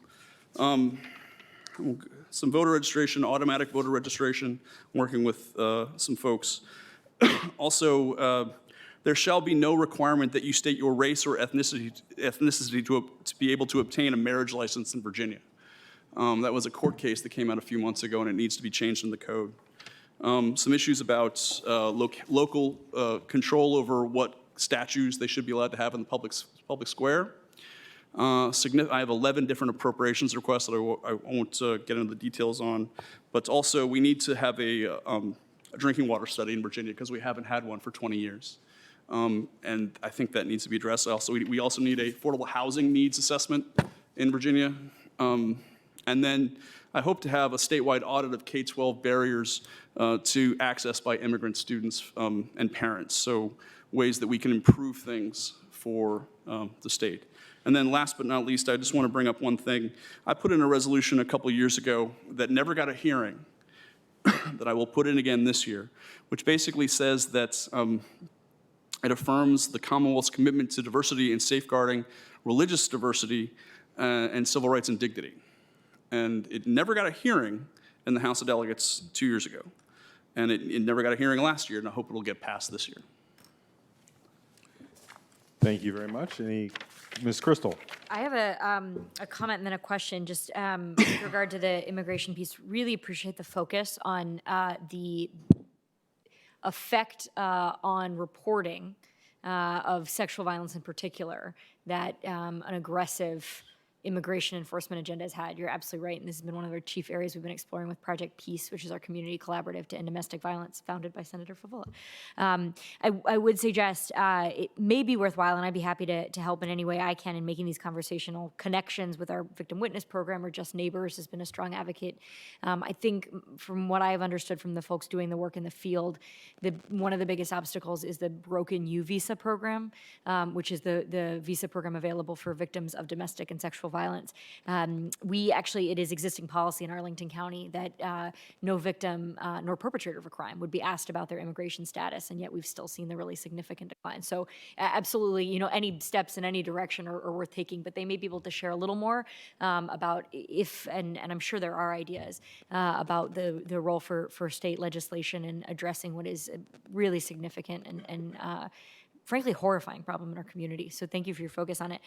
Some voter registration, automatic voter registration, working with some folks. Also, there shall be no requirement that you state your race or ethnicity to be able to obtain a marriage license in Virginia. That was a court case that came out a few months ago, and it needs to be changed in the code. Some issues about local control over what statues they should be allowed to have in the public square. I have 11 different appropriations requests that I won't get into the details on, but also we need to have a drinking water study in Virginia because we haven't had one for 20 years. And I think that needs to be addressed. We also need a affordable housing needs assessment in Virginia. And then I hope to have a statewide audit of K-12 barriers to access by immigrant students and parents. So ways that we can improve things for the state. And then last but not least, I just want to bring up one thing. I put in a resolution a couple years ago that never got a hearing that I will put in again this year, which basically says that it affirms the Commonwealth's commitment to diversity and safeguarding religious diversity and civil rights and dignity. And it never got a hearing in the House of Delegates 2 years ago. And it never got a hearing last year, and I hope it'll get passed this year. Thank you very much. Ms. Crystal? I have a comment and then a question just with regard to the immigration piece. Really appreciate the focus on the effect on reporting of sexual violence in particular that an aggressive immigration enforcement agenda has had. You're absolutely right, and this has been one of our chief areas we've been exploring with Project Peace, which is our community collaborative to end domestic violence, founded by Senator Favola. I would suggest it may be worthwhile, and I'd be happy to help in any way I can in making these conversational connections with our victim witness program, or Just Neighbors has been a strong advocate. I think from what I've understood from the folks doing the work in the field, one of the biggest obstacles is the broken U visa program, which is the visa program available for victims of domestic and sexual violence. It is existing policy in Arlington County that no victim nor perpetrator of a crime would be asked about their immigration status, and yet we've still seen the really significant decline. So absolutely, any steps in any direction are worth taking, but they may be able to share a little more about if, and I'm sure there are ideas about the role for state legislation in addressing what is a really significant and frankly horrifying problem in our community. So thank you for your focus on it.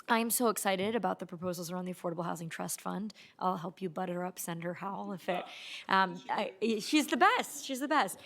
I'm so excited about the proposals around the Affordable Housing Trust Fund. I'll help you butter up Senator Howell if it. She's the best. She's the best.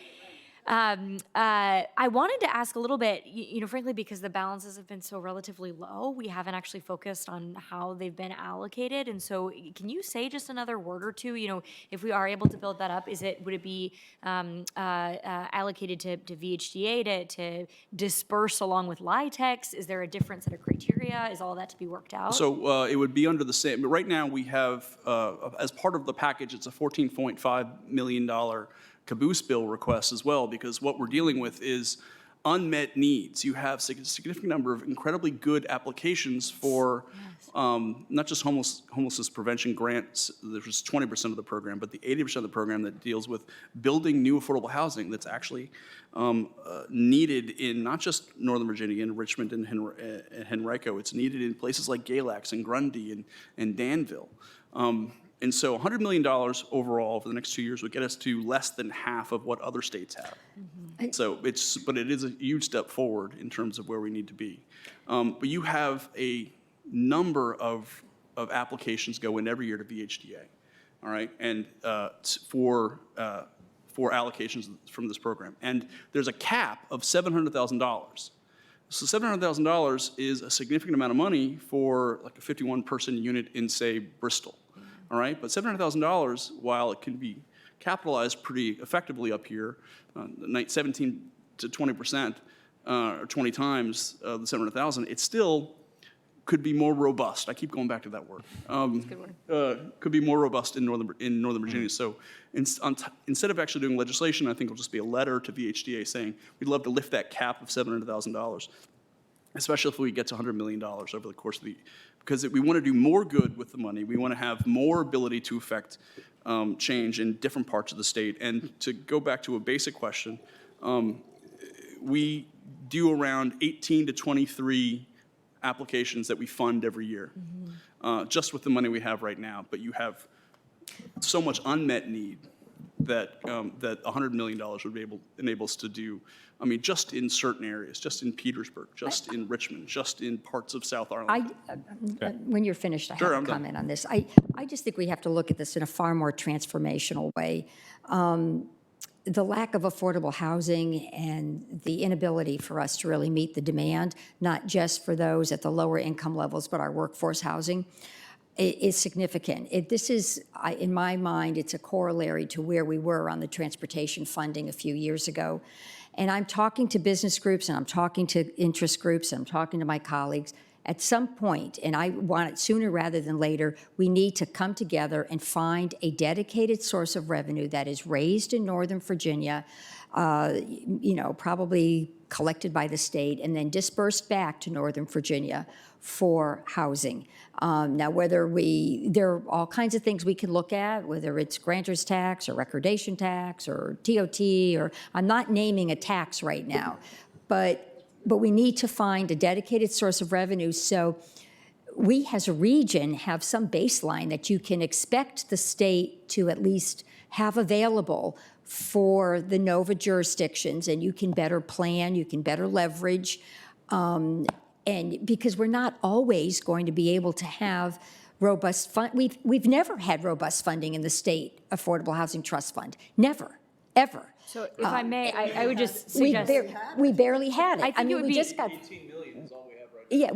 I wanted to ask a little bit, frankly, because the balances have been so relatively low, we haven't actually focused on how they've been allocated. And so can you say just another word or two, if we are able to build that up, would it be allocated to VHDA to disperse along with LIHTC? Is there a different set of criteria? Is all that to be worked out? So it would be under the same, but right now we have, as part of the package, it's a $14.5 million caboose bill request as well, because what we're dealing with is unmet needs. You have a significant number of incredibly good applications for not just homelessness prevention grants, which is 20% of the program, but the 80% of the program that deals with building new affordable housing that's actually needed in not just Northern Virginia, in Richmond and Henrico. It's needed in places like Galax and Grundy and Danville. And so $100 million overall for the next 2 years would get us to less than half of what other states have. So but it is a huge step forward in terms of where we need to be. But you have a number of applications go in every year to VHDA, all right, and for allocations from this program. And there's a cap of $700,000. So $700,000 is a significant amount of money for like a 51-person unit in, say, Bristol. All right, but $700,000, while it can be capitalized pretty effectively up here, 17 to 20%, or 20 times the $700,000, it still could be more robust. I keep going back to that word. Could be more robust in Northern Virginia. So instead of actually doing legislation, I think it'll just be a letter to VHDA saying we'd love to lift that cap of $700,000, especially if we get to $100 million over the course of because we want to do more good with the money. We want to have more ability to affect change in different parts of the state. And to go back to a basic question, we do around 18 to 23 applications that we fund every year, just with the money we have right now. But you have so much unmet need that that $100 million would enable us to do. I mean, just in certain areas, just in Petersburg, just in Richmond, just in parts of South Arlington. When you're finished, I Sure, have I'm a done. comment on this. I just think we have to look at this in a far more transformational way. The lack of affordable housing and the inability for us to really meet the demand, not just for those at the lower income levels, but our workforce housing, is significant. This is, in my mind, it's a corollary to where we were on the transportation funding a few years ago. And I'm talking to business groups, and I'm talking to interest groups, and I'm talking to my colleagues. At some point, and I want it sooner rather than later, we need to come together and find a dedicated source of revenue that is raised in Northern Virginia, probably collected by the state, and then dispersed back to Northern Virginia for housing. Now, there are all kinds of things we can look at, whether it's grantor's tax or recordation tax or TOT, or I'm not naming a tax right now, but we need to find a dedicated source of revenue so we as a region have some baseline that you can expect the state to at least have available for the NOVA jurisdictions, and you can better plan, you can better leverage, and because we're not always going to be able to have robust fund. We've never had robust funding in the state Affordable Housing Trust Fund, never, ever. So if I may, I would just We suggest. we barely had it. I think it would we be- just got. 18 million is all we have right Yeah,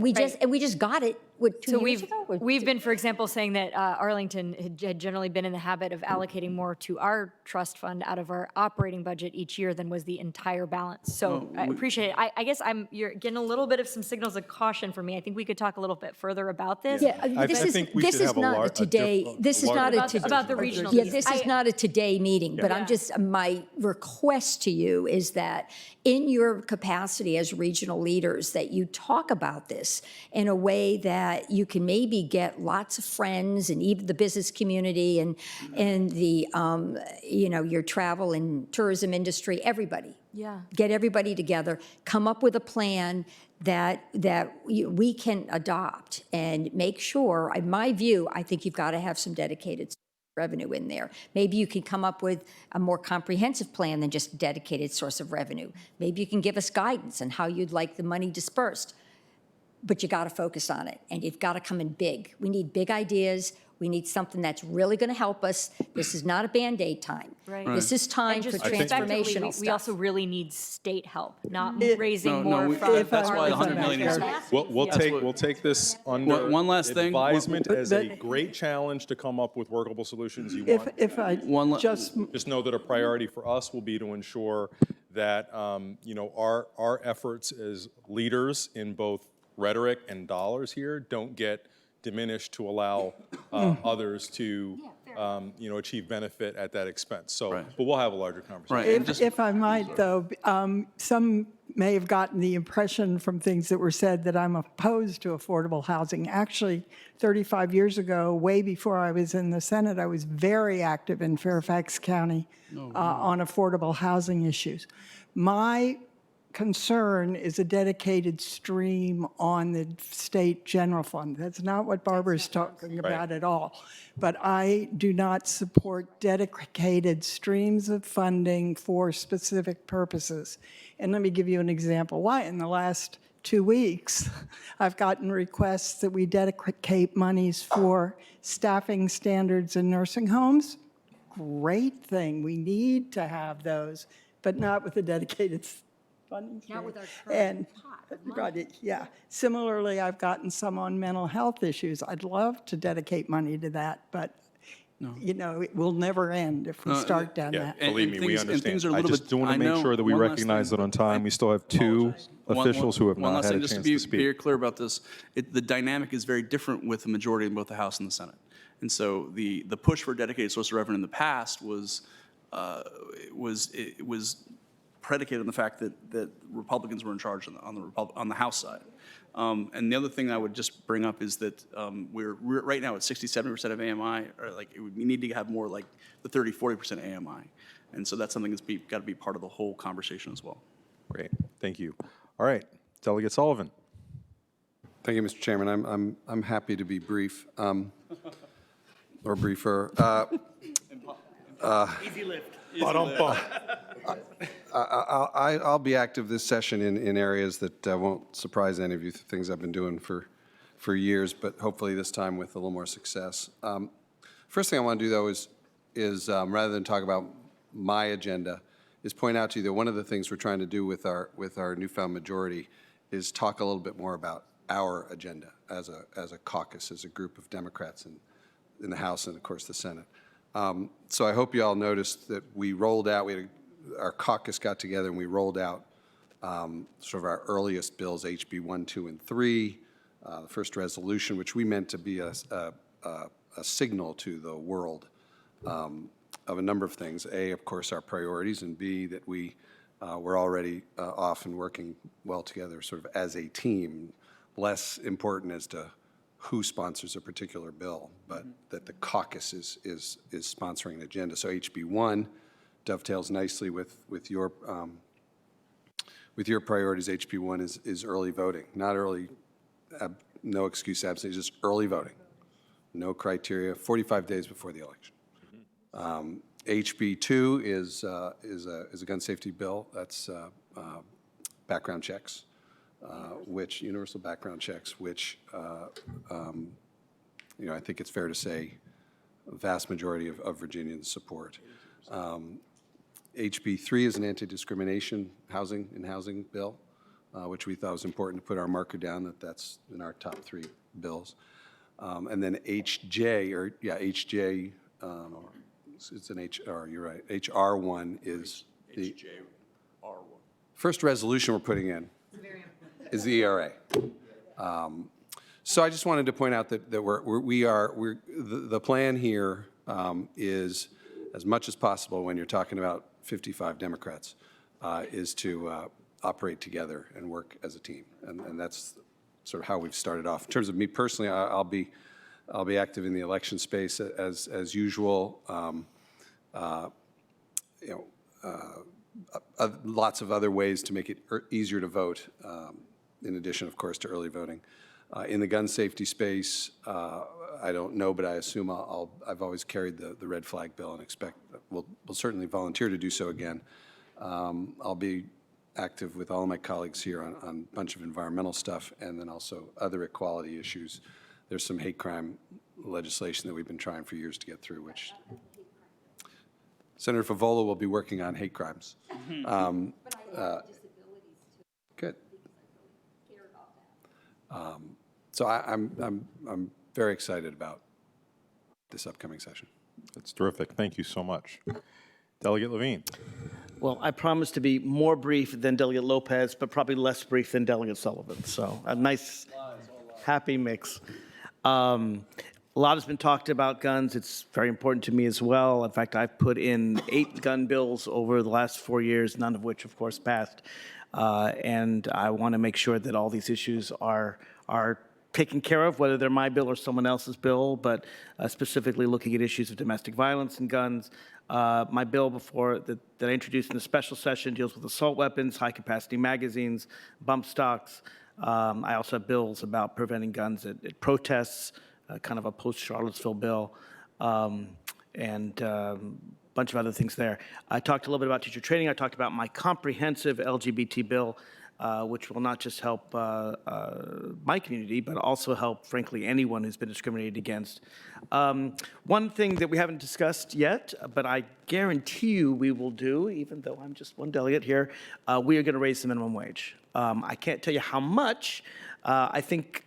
we just got it, what, 2 So years ago? we've been, for example, saying that Arlington had generally been in the habit of allocating more to our trust fund out of our operating budget each year than was the entire balance. So I appreciate it. I guess you're getting a little bit of some signals of caution for me. I think we could talk a little bit further about this. Yeah, I this think we this should is have a not lar- a today, diff- this is larger not a conversation today. About the regional Yeah, needs. this is not a today meeting, but I'm just, my request to you is that in your capacity as regional leaders, that you talk about this in a way that you can maybe get lots of friends and even the business community and the, your travel and tourism industry, everybody. Yeah. Get everybody together, come up with a plan that we can adopt and make sure, in my view, I think you've got to have some dedicated revenue in there. Maybe you can come up with a more comprehensive plan than just dedicated source of revenue. Maybe you can give us guidance on how you'd like the money dispersed. But you got to focus on it, and you've got to come in big. We need big ideas. We need something that's really going to help us. This is not a Band-Aid time. Right. This is time And for just respectively, transformational we stuff. also really need state help, not It- raising more from. that's why the $100 million is. We'll take this under One last thing. advisement as a But- great challenge to come up with workable solutions. You want If I just, just know that a priority for us will be to ensure that our efforts as leaders in both rhetoric and dollars here don't get diminished to allow others to achieve benefit at that expense. So, Right. but we'll have a larger conversation. Right. if I might, though, some may have gotten the impression from things that were said that I'm opposed to affordable housing. Actually, 35 years ago, way before I was in the Senate, I was very active in Fairfax County on affordable housing issues. My concern is a dedicated stream on the state general fund. That's not what Barbara's talking about at all. But I do not support dedicated streams of funding for specific purposes. And let me give you an example. Why in the last 2 weeks, I've gotten requests that we dedicate monies for staffing standards in nursing homes. Great thing. We need to have those, but not with a dedicated funding stream. Not with our And current pot of money. right, yeah. Similarly, I've gotten some on mental health issues. I'd love to dedicate money to that, but you know, it will never end if we start down Yeah, that. believe me, we things- and things understand. are a I little just bit- do want I to make know, sure that we one last recognize thing. it on time. We still have two officials who have One not last had thing, a just chance to to be speak. very clear about this, the dynamic is very different with the majority in both the House and the Senate. And so the push for a dedicated source of revenue in the past was predicated on the fact that Republicans were in charge on the House side. And the other thing I would just bring up is that we're right now at 60-70% of AMI, or like we need to have more like the 30-40% AMI. And so that's something that's got to be part of the whole conversation as well. Great, thank you. All right, Delegate Sullivan. Thank you, Mr. Chairman. I'm happy to be brief, or briefer. Easy lift. I'll be active this session in areas that won't surprise any of you, things I've been doing for years, but hopefully this time with a little more success. First thing I want to do, though, is rather than talk about my agenda, is point out to you that one of the things we're trying to do with our newfound majority is talk a little bit more about our agenda as a caucus, as a group of Democrats in the House and, of course, the Senate. So I hope you all noticed that we rolled out, our caucus got together and we rolled out sort of our earliest bills, HB 1, 2, and 3, the first resolution, which we meant to be a signal to the world of a number of things. A, of course, our priorities, and B, that we're already off and working well together sort of as a team, less important as to who sponsors a particular bill, but that the caucus is sponsoring an agenda. So HB 1 dovetails nicely with your priorities. HB 1 is early voting, not early, no excuse absence, just early voting. No criteria, 45 days before the election. HB 2 is a gun safety bill. That's background checks. Universal background checks, which, I think it's fair to say a vast majority of Virginians support. HB 3 is an anti-discrimination housing bill, which we thought was important to put our marker down, that's in our top 3 bills. And then HJ, it's an HR, you're right. HR 1 is the first resolution we're putting in. Is the ERA. So I just wanted to point out that the plan here is, as much as possible when you're talking about 55 Democrats, is to operate together and work as a team, and that's sort of how we've started off. In terms of me personally, I'll be active in the election space as usual. Lots of other ways to make it easier to vote. In addition, of course, to early voting. In the gun safety space, I don't know, but I assume I've always carried the red flag bill and expect we'll certainly volunteer to do so again. I'll be active with all of my colleagues here on a bunch of environmental stuff and then also other equality issues. There's some hate crime legislation that we've been trying for years to get through, which Senator Favola will be working on hate crimes. Good. So I'm very excited about this upcoming session. That's terrific. Thank you so much. Delegate Levine. Well, I promise to be more brief than Delegate Lopez, but probably less brief than Delegate Sullivan. So a nice, happy mix. A lot has been talked about guns. It's very important to me as well. In fact, I've put in 8 gun bills over the last 4 years, none of which, of course, passed. And I want to make sure that all these issues are taken care of, whether they're my bill or someone else's bill, but specifically looking at issues of domestic violence and guns. My bill that I introduced in the special session deals with assault weapons, high-capacity magazines, bump stocks. I also have bills about preventing guns at protests, kind of a post-Charlottesville bill, and a bunch of other things there. I talked a little bit about teacher training. I talked about my comprehensive LGBT bill, which will not just help my community, but also help, frankly, anyone who's been discriminated against. One thing that we haven't discussed yet, but I guarantee you we will do, even though I'm just one delegate here, we are going to raise the minimum wage. I can't tell you how much. I think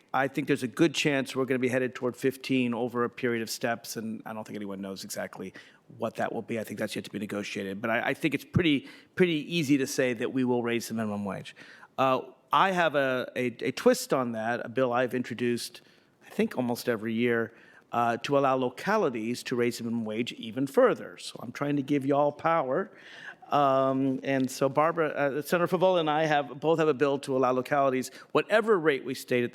there's a good chance we're going to be headed toward 15 over a period of steps, and I don't think anyone knows exactly what that will be. I think that's yet to be negotiated. But I think it's pretty easy to say that we will raise the minimum wage. I have a twist on that, a bill I've introduced, I think, almost every year, to allow localities to raise the minimum wage even further. So I'm trying to give y'all power. And so Senator Favola and I both have a bill to allow localities, whatever rate we set at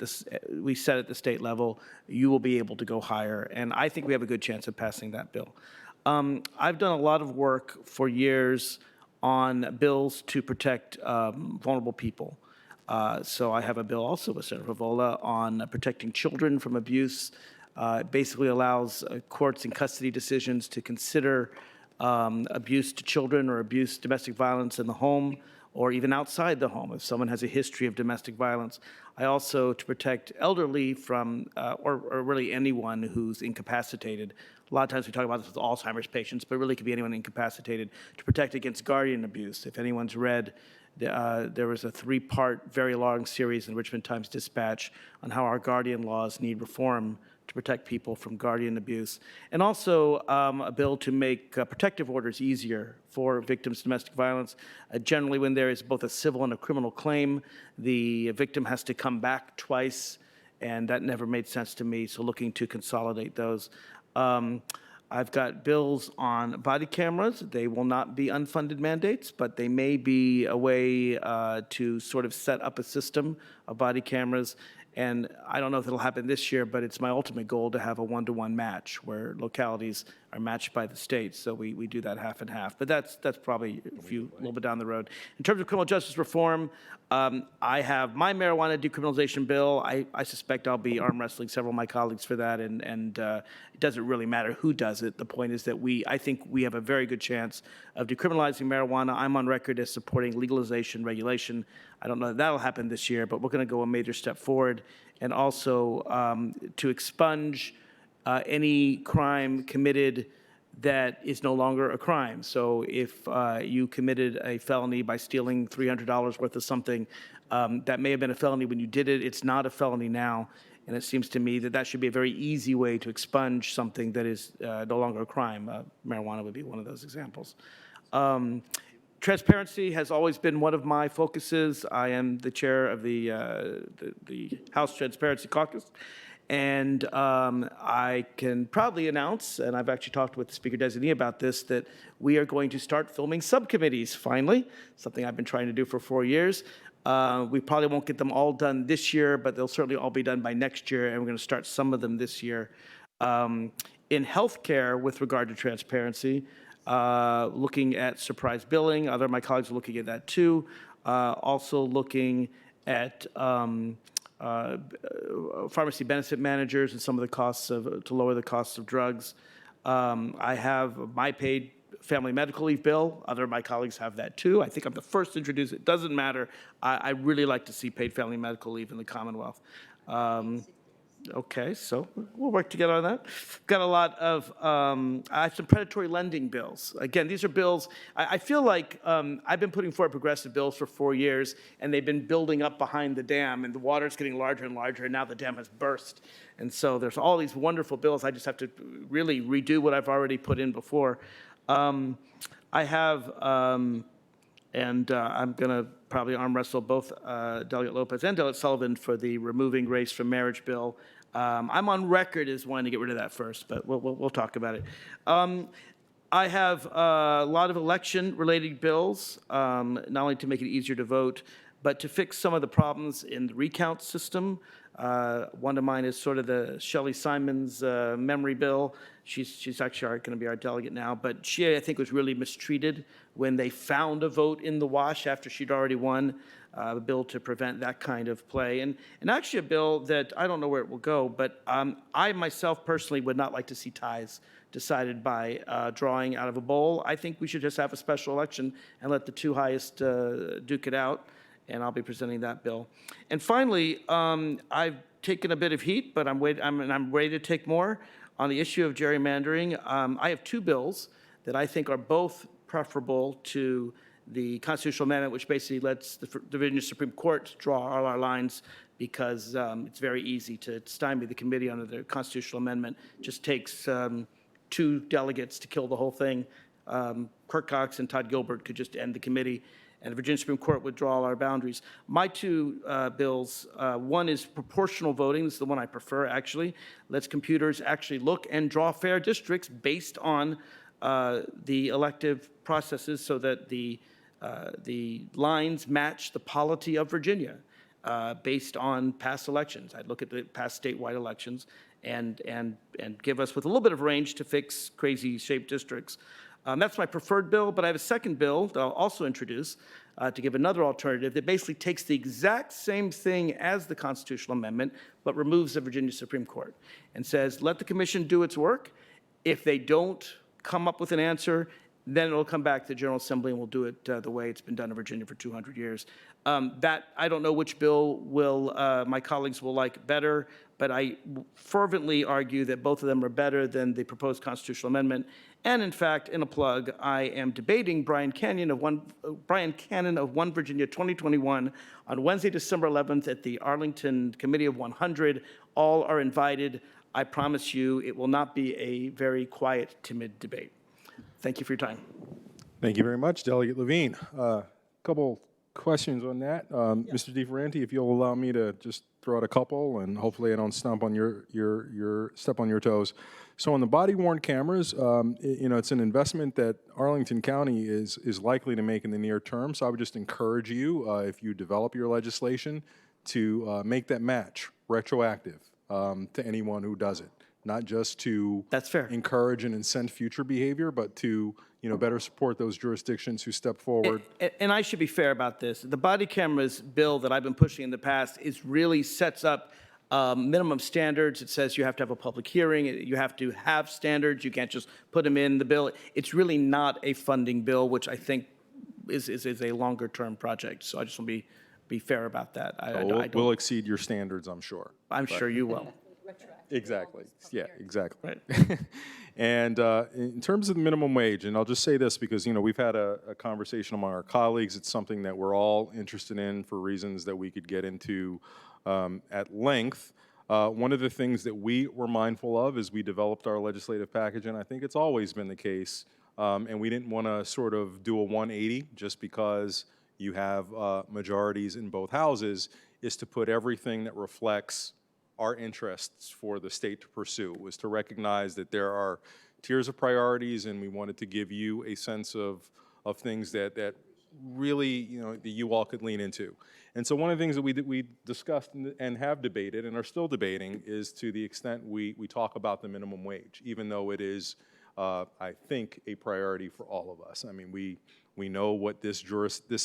the state level, you will be able to go higher. And I think we have a good chance of passing that bill. I've done a lot of work for years on bills to protect vulnerable people. So I have a bill also with Senator Favola on protecting children from abuse. It basically allows courts in custody decisions to consider abuse to children or domestic violence in the home or even outside the home if someone has a history of domestic violence. I also, to protect elderly from, or really anyone who's incapacitated. A lot of times we talk about this with Alzheimer's patients, but really it could be anyone incapacitated, to protect against guardian abuse. If anyone's read, there was a 3-part, very long series in Richmond Times-Dispatch on how our guardian laws need reform to protect people from guardian abuse, and also a bill to make protective orders easier for victims of domestic violence. Generally, when there is both a civil and a criminal claim, the victim has to come back twice, and that never made sense to me, so looking to consolidate those. I've got bills on body cameras. They will not be unfunded mandates, but they may be a way to sort of set up a system of body cameras. And I don't know if it'll happen this year, but it's my ultimate goal to have a 1-to-1 match where localities are matched by the states. So we do that half and half. But that's probably a little bit down the road. In terms of criminal justice reform, I have my marijuana decriminalization bill. I suspect I'll be arm wrestling several of my colleagues for that, and it doesn't really matter who does it. The point is that I think we have a very good chance of decriminalizing marijuana. I'm on record as supporting legalization, regulation. I don't know if that'll happen this year, but we're going to go a major step forward, and also to expunge any crime committed that is no longer a crime. So if you committed a felony by stealing $300 worth of something, that may have been a felony when you did it. It's not a felony now. And it seems to me that that should be a very easy way to expunge something that is no longer a crime. Marijuana would be one of those examples. Transparency has always been one of my focuses. I am the chair of the House Transparency Caucus. And I can proudly announce, and I've actually talked with the Speaker Designee about this, that we are going to start filming subcommittees, finally, something I've been trying to do for 4 years. We probably won't get them all done this year, but they'll certainly all be done by next year, and we're going to start some of them this year. In healthcare, with regard to transparency, looking at surprise billing, other of my colleagues are looking at that too. Also looking at pharmacy benefit managers and some of the costs to lower the costs of drugs. I have my paid family medical leave bill. Other of my colleagues have that too. I think I'm the first to introduce it. Doesn't matter. I really like to see paid family medical leave in the Commonwealth. Okay, so we'll work together on that. Got a lot of, I have some predatory lending bills. Again, these are bills, I feel like I've been putting forward progressive bills for 4 years, and they've been building up behind the dam, and the water's getting larger and larger, and now the dam has burst. And so there's all these wonderful bills. I just have to really redo what I've already put in before. I have, and I'm going to probably arm wrestle both Delegate Lopez and Delegate Sullivan for the removing race from marriage bill. I'm on record as wanting to get rid of that first, but we'll talk about it. I have a lot of election-related bills, not only to make it easier to vote, but to fix some of the problems in the recount system. One of mine is sort of the Shelley Simons memory bill. She's actually going to be our delegate now, but she, I think, was really mistreated when they found a vote in the wash after she'd already won. A bill to prevent that kind of play, and actually a bill that I don't know where it will go, but I myself personally would not like to see ties decided by drawing out of a bowl. I think we should just have a special election and let the two highest duke it out, and I'll be presenting that bill. And finally, I've taken a bit of heat, but I'm ready to take more on the issue of gerrymandering. I have two bills that I think are both preferable to the constitutional amendment, which basically lets the Virginia Supreme Court draw all our lines, because it's very easy to stymie the committee under the constitutional amendment. It just takes 2 delegates to kill the whole thing. Kirk Cox and Todd Gilbert could just end the committee, and the Virginia Supreme Court would draw all our boundaries. My two bills, one is proportional voting. This is the one I prefer, actually. Lets computers actually look and draw fair districts based on the elective processes, so that the lines match the polity of Virginia based on past elections. I'd look at the past statewide elections and give us with a little bit of range to fix crazy shaped districts. That's my preferred bill, but I have a second bill that I'll also introduce to give another alternative that basically takes the exact same thing as the constitutional amendment, but removes the Virginia Supreme Court and says, let the commission do its work. If they don't come up with an answer, then it'll come back to the General Assembly and we'll do it the way it's been done in Virginia for 200 years. That, I don't know which bill my colleagues will like better, but I fervently argue that both of them are better than the proposed constitutional amendment. And in fact, in a plug, I am debating Brian Cannon of One Virginia 2021 on Wednesday, December 11th at the Arlington Committee of 100. All are invited. I promise you it will not be a very quiet, timid debate. Thank you for your time. Thank you very much, Delegate Levine. Couple questions on that. Mr. DeFerranti, if you'll allow me to just throw out a couple, and hopefully I don't stomp on step on your toes. So on the body-worn cameras, it's an investment that Arlington County is likely to make in the near term. So I would just encourage you, if you develop your legislation, to make that match retroactive to anyone who does it. Not just to That's fair. encourage and incent future behavior, but to better support those jurisdictions who step forward. And I should be fair about this. The body cameras bill that I've been pushing in the past really sets up minimum standards. It says you have to have a public hearing. You have to have standards. You can't just put them in the bill. It's really not a funding bill, which I think is a longer term project. So I just want to be fair about that. We'll exceed your standards, I'm sure. I'm sure you will. Exactly. Yeah, exactly. Right. And in terms of the minimum wage, and I'll just say this because, we've had a conversation among our colleagues. It's something that we're all interested in for reasons that we could get into at length. One of the things that we were mindful of as we developed our legislative package, and I think it's always been the case, and we didn't want to sort of do a 180 just because you have majorities in both houses, is to put everything that reflects our interests for the state to pursue. It was to recognize that there are tiers of priorities, and we wanted to give you a sense of things that really, that you all could lean into. And so one of the things that we discussed and have debated and are still debating is to the extent we talk about the minimum wage, even though it is, I think, a priority for all of us. I mean, we know what this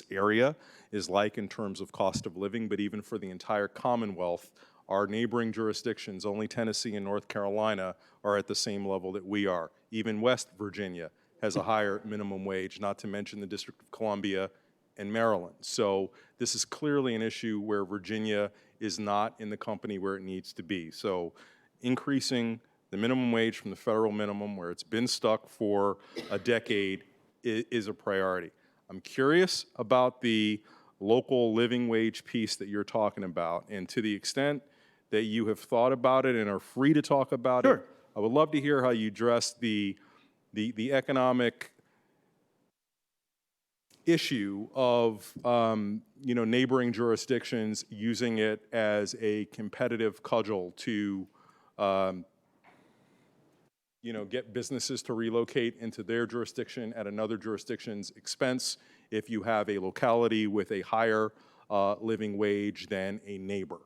area is like in terms of cost of living, but even for the entire Commonwealth, our neighboring jurisdictions, only Tennessee and North Carolina, are at the same level that we are. Even West Virginia has a higher minimum wage, not to mention the District of Columbia and Maryland. So this is clearly an issue where Virginia is not in the company where it needs to be. So increasing the minimum wage from the federal minimum, where it's been stuck for a decade, is a priority. I'm curious about the local living wage piece that you're talking about, and to the extent that you have thought about it and are free to talk about it, I would love to hear how you address the economic issue of, neighboring jurisdictions using it as a competitive cudgel to, get businesses to relocate into their jurisdiction at another jurisdiction's expense if you have a locality with a higher living wage than a neighbor.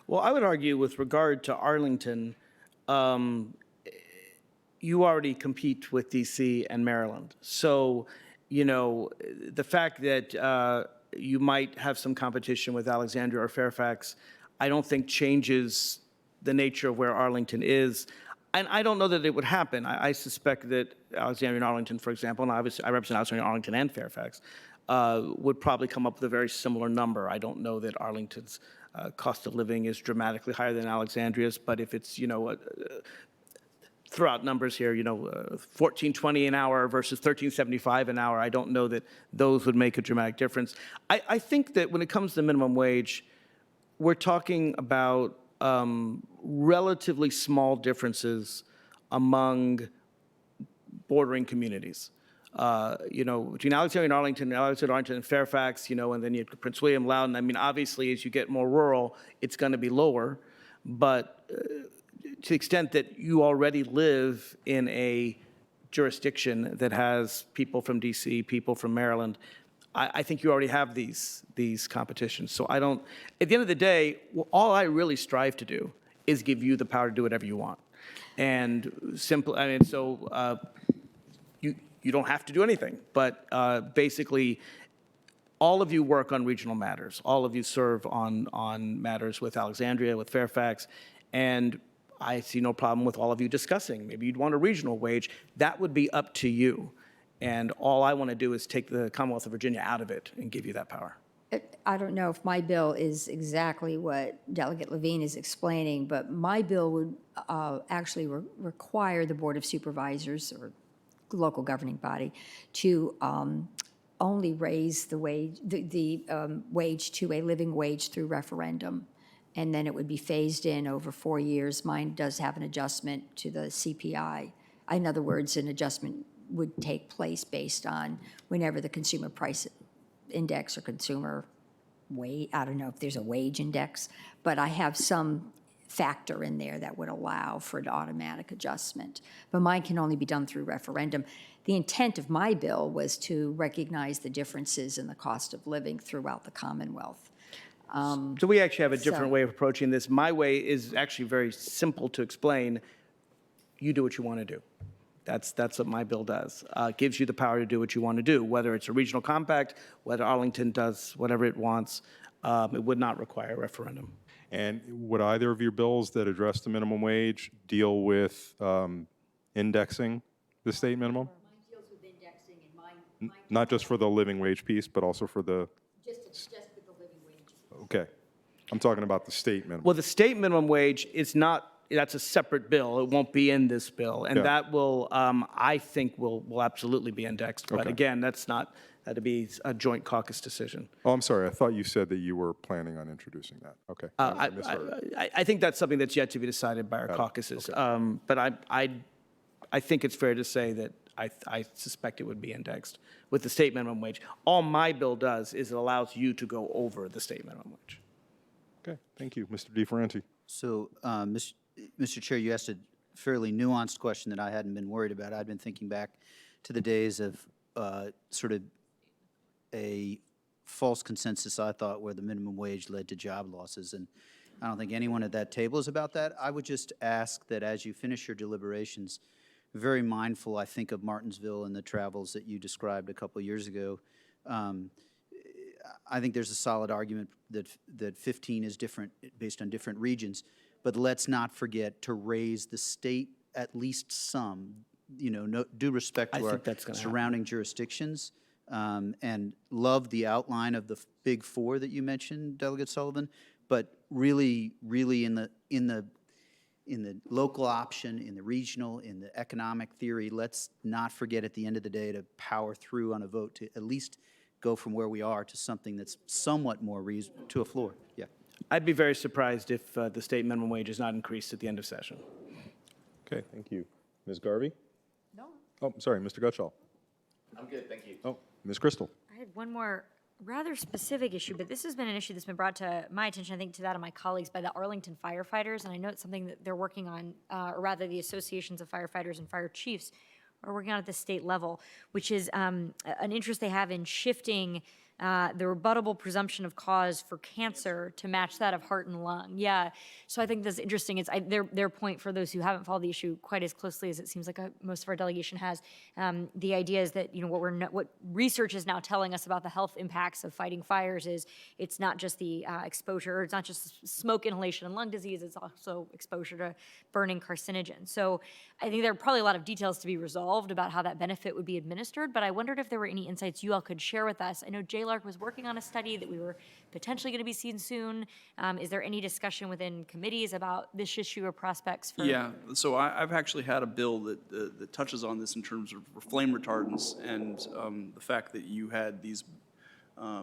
Well, I would argue with regard to Arlington, you already compete with DC and Maryland. So, the fact that you might have some competition with Alexandria or Fairfax, I don't think changes the nature of where Arlington is. And I don't know that it would happen. I suspect that Alexandria and Arlington, for example, and obviously I represent Alexandria, Arlington, and Fairfax, would probably come up with a very similar number. I don't know that Arlington's cost of living is dramatically higher than Alexandria's, but if it's, throw out numbers here, $14.20 an hour versus $13.75 an hour, I don't know that those would make a dramatic difference. I think that when it comes to minimum wage, we're talking about relatively small differences among bordering communities. Between Alexandria and Arlington and Fairfax, and then you have Prince William, Loudoun. I mean, obviously, as you get more rural, it's going to be lower. But to the extent that you already live in a jurisdiction that has people from DC, people from Maryland, I think you already have these competitions. So at the end of the day, all I really strive to do is give you the power to do whatever you want. And you don't have to do anything, but basically, all of you work on regional matters. All of you serve on matters with Alexandria, with Fairfax, and I see no problem with all of you discussing. Maybe you'd want a regional wage. That would be up to you. And all I want to do is take the Commonwealth of Virginia out of it and give you that power. I don't know if my bill is exactly what Delegate Levine is explaining, but my bill would actually require the Board of Supervisors or local governing body to only raise the wage to a living wage through referendum, and then it would be phased in over 4 years. Mine does have an adjustment to the CPI. In other words, an adjustment would take place based on whenever the consumer price index or consumer wage, I don't know if there's a wage index, but I have some factor in there that would allow for an automatic adjustment. But mine can only be done through referendum. The intent of my bill was to recognize the differences in the cost of living throughout the Commonwealth. So we actually have a different way of approaching this. My way is actually very simple to explain. You do what you want to do. That's what my bill does. Gives you the power to do what you want to do, whether it's a regional compact, whether Arlington does whatever it wants. It would not require a referendum. And would either of your bills that address the minimum wage deal with indexing the state minimum? Mine deals with indexing, and mine Not just for the living wage piece, but also for the, just with the living wage. okay. I'm talking about the state minimum. Well, the state minimum wage is not, that's a separate bill. It won't be in this bill. And Yeah. that will, I think, will absolutely be indexed. But Okay. again, that'd be a joint caucus decision. Oh, I'm sorry. I thought you said that you were planning on introducing that. Okay. I misheard. I think that's something that's yet to be decided by our caucuses. But I think it's fair to say that I suspect it would be indexed with the state minimum wage. All my bill does is it allows you to go over the state minimum wage. Okay, thank you. Mr. DeFerranti. So, Mr. Chair, you asked a fairly nuanced question that I hadn't been worried about. I'd been thinking back to the days of sort of a false consensus, I thought, where the minimum wage led to job losses. And I don't think anyone at that table is about that. I would just ask that as you finish your deliberations, very mindful, I think, of Martinsville and the travels that you described a couple years ago. I think there's a solid argument that 15 is different based on different regions, but let's not forget to raise the state at least some, due respect to our surrounding jurisdictions, and love the outline of the big four that you mentioned, Delegate Sullivan, but really in the local option, in the regional, in the economic theory, let's not forget at the end of the day to power through on a vote to at least go from where we are to something that's somewhat more reasonable, to a floor. Yeah. I'd be very surprised if the state minimum wage is not increased at the end of session. Okay, thank you. Ms. Garvey? No. Oh, sorry, Mr. Gutschall. I'm good, thank you. Oh, Ms. Crystal? I had one more rather specific issue, but this has been an issue that's been brought to my attention, I think to that of my colleagues, by the Arlington firefighters, and I know it's something that they're working on, or rather the associations of firefighters and fire chiefs are working on at the state level, which is an interest they have in shifting the rebuttable presumption of cause for cancer to match that of heart and lung. Yeah, so I think that's interesting. It's their point, for those who haven't followed the issue quite as closely as it seems like most of our delegation has. The idea is that, you know, what research is now telling us about the health impacts of fighting fires is it's not just the exposure, it's not just smoke inhalation and lung disease, it's also exposure to burning carcinogens. So I think there are probably a lot of details to be resolved about how that benefit would be administered, but I wondered if there were any insights you all could share with us. I know JLARC was working on a study that we were potentially going to be seeing soon. Is there any discussion within committees about this issue or prospects for? Yeah, so I've actually had a bill that touches on this in terms of flame retardants and the fact that you had these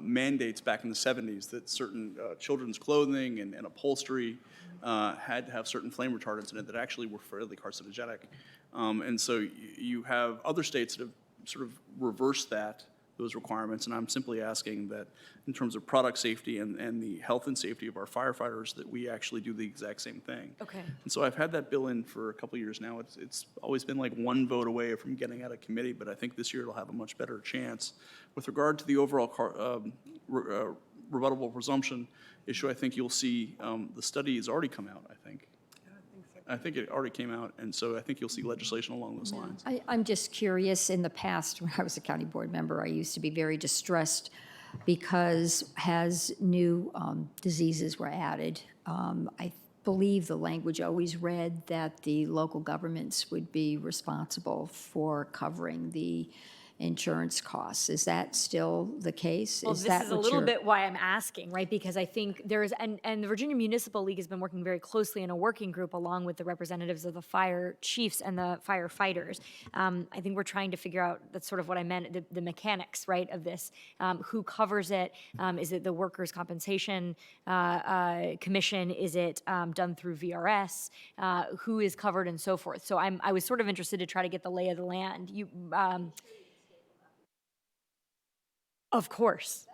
mandates back in the 70s that certain children's clothing and upholstery had to have certain flame retardants in it that actually were fairly carcinogenic. And so you have other states that have sort of reversed those requirements, and I'm simply asking that in terms of product safety and the health and safety of our firefighters, that we actually do the exact same thing. Okay. And so I've had that bill in for a couple of years now. It's always been like one vote away from getting out of committee, but I think this year it'll have a much better chance. With regard to the overall rebuttable presumption issue, I think you'll see the study has already come out, I think. I think it already came out, and so I think you'll see legislation along those lines. I'm just curious, in the past, when I was a county board member, I used to be very distressed because as new diseases were added, I believe the language always read that the local governments would be responsible for covering the insurance costs. Is that still the case? Well, this is a little bit why I'm asking, right? Because I think there's, and the Virginia Municipal League has been working very closely in a working group along with the representatives of the fire chiefs and the firefighters. I think we're trying to figure out, that's sort of what I meant, the mechanics, right, of this. Who covers it? Is it the Workers' Compensation Commission? Is it done through VRS? Who is covered and so forth? So I was sort of interested to try to get the lay of the land. Of course,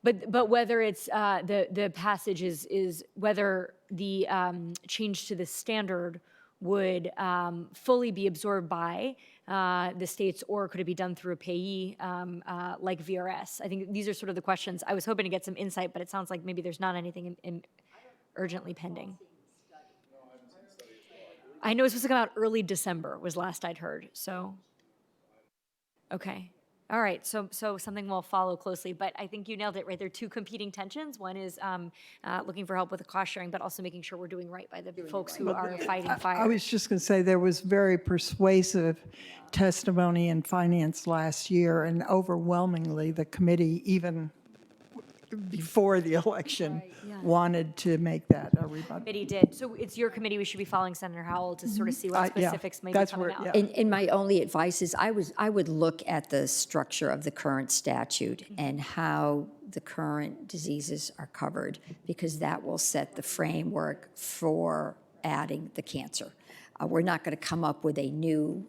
but whether it's the passage is whether the change to the standard would fully be absorbed by the states, or could it be done through a payee like VRS? I think these are sort of the questions. I was hoping to get some insight, but it sounds like maybe there's not anything urgently pending. I know it's supposed to come out early December was last I'd heard. So, okay. All right, so something we'll follow closely, but I think you nailed it, right? There are two competing tensions. One is looking for help with the cost sharing, but also making sure we're doing right by the folks who are fighting fire. I was just going to say, there was very persuasive testimony in finance last year, and overwhelmingly, the committee, even before the election, wanted to make that a rebuttal. Committee did. So it's your committee. We should be following Senator Howell to sort of see what specifics may be coming out. Yeah. And my only advice is I would look at the structure of the current statute and how the current diseases are covered, because that will set the framework for adding the cancer. We're not going to come up with a new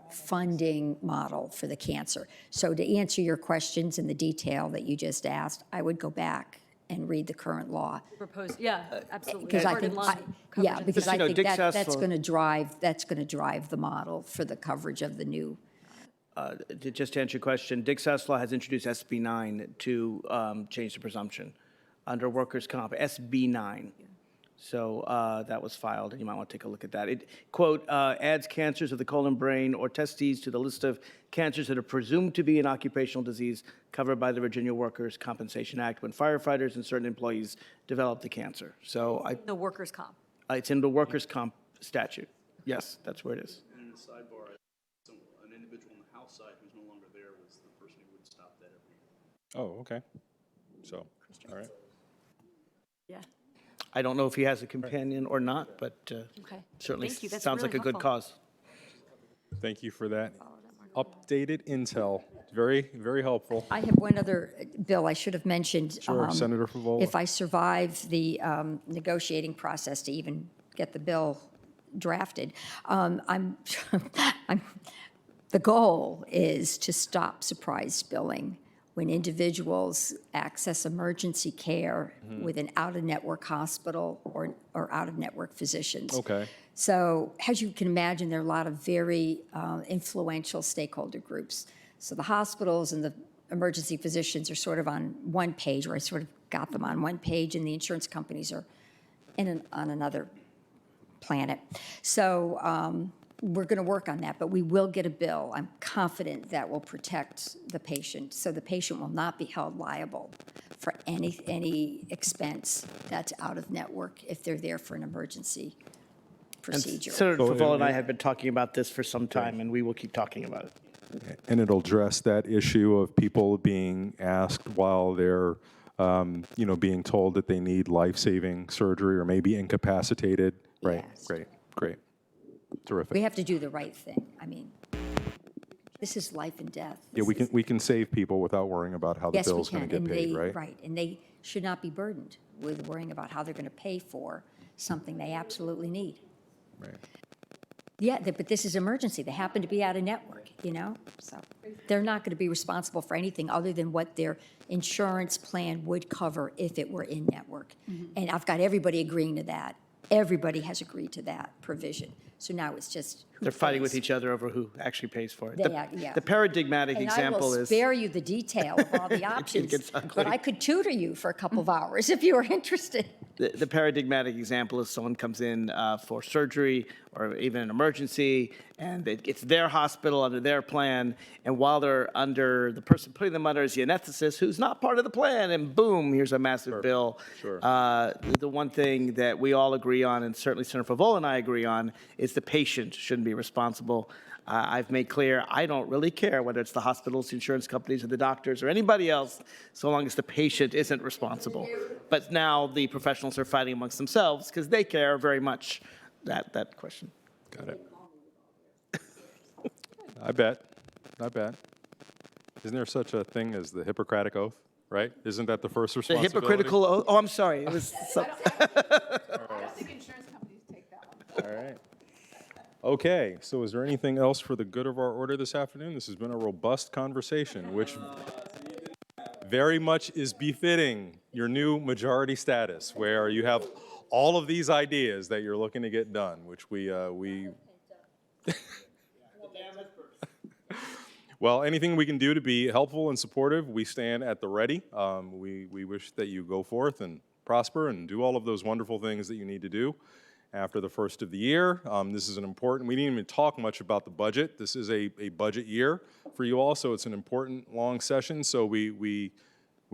funding model for the cancer. So to answer your questions in the detail that you just asked, I would go back and read the current law. Proposed, yeah, absolutely. Because I think, because I think Dick that's Sassler- going to drive the model for the coverage of the new. Just to answer your question, Dick Sassler has introduced SB 9 to change the presumption under workers' comp, SB 9. So that was filed, and you might want to take a look at that. It, quote, adds cancers of the colon, brain, or testes to the list of cancers that are presumed to be an occupational disease covered by the Virginia Workers' Compensation Act when firefighters and certain employees develop the cancer. So The workers' comp. it's in the workers' comp statute. Yes, that's where it is. And in the sidebar, an individual on the House side who's no longer there was the person who would stop that every year. Oh, okay. So, all right. Yeah. I don't know if he has a companion or not, but Okay. certainly Thank you. That's sounds really like a good helpful. cause. Thank you for that updated intel. Very, very helpful. I have one other bill I should have mentioned. Sure, Senator Favola. If I survive the negotiating process to even get the bill drafted, the goal is to stop surprise billing when individuals access emergency care with an out-of-network hospital or out-of-network physicians. Okay. So as you can imagine, there are a lot of very influential stakeholder groups. So the hospitals and the emergency physicians are sort of on one page, or I sort of got them on one page, and the insurance companies are on another planet. So we're going to work on that, but we will get a bill. I'm confident that will protect the patient, so the patient will not be held liable for any expense that's out of network if they're there for an emergency procedure. Senator Favela and I have been talking about this for some time, and we will keep talking about it. And it'll address that issue of people being asked while they're, being told that they need life-saving surgery or maybe incapacitated. Right, Yes. great. Terrific. We have to do the right thing. I mean, this is life and death. Yeah, we can save people without worrying about how the Yes, we bill's going can. to get paid, right? Right, and they should not be burdened with worrying about how they're going to pay for something they absolutely need. Right. Yeah, but this is emergency. They happen to be out of network, so they're not going to be responsible for anything other than what their insurance plan would cover if it were in network. And I've got everybody agreeing to that. Everybody has agreed to that provision. So now it's just who They're fighting pays. with each other over who actually pays for it. Yeah. The paradigmatic example And I will is. spare you the detail of all the options, gets ugly. but I could tutor you for a couple of hours if you were interested. The paradigmatic example is someone comes in for surgery or even an emergency, and it's their hospital under their plan, and while they're under, the person putting them under is the anesthetist who's not part of the plan, and boom, here's a massive bill. Sure. The one thing that we all agree on, and certainly Senator Favela and I agree on, is the patient shouldn't be responsible. I've made clear I don't really care whether it's the hospitals, the insurance companies, or the doctors, or anybody else, so long as the patient isn't responsible. But now the professionals are fighting amongst themselves because they care very much that question. Got it. I bet. Isn't there such a thing as the Hippocratic Oath, right? Isn't that the first The responsibility? hypocritical oath, oh, I'm sorry. It was I don't think insurance companies take that one. All right. Okay, so is there anything else for the good of our order this afternoon? This has been a robust conversation, which very much is befitting your new majority status, where you have all of these ideas that you're looking to get done, which we Well, anything we can do to be helpful and supportive, we stand at the ready. We wish that you go forth and prosper and do all of those wonderful things that you need to do after the first of the year. This is an important, we didn't even talk much about the budget. This is a budget year for you all, so it's an important long session. So we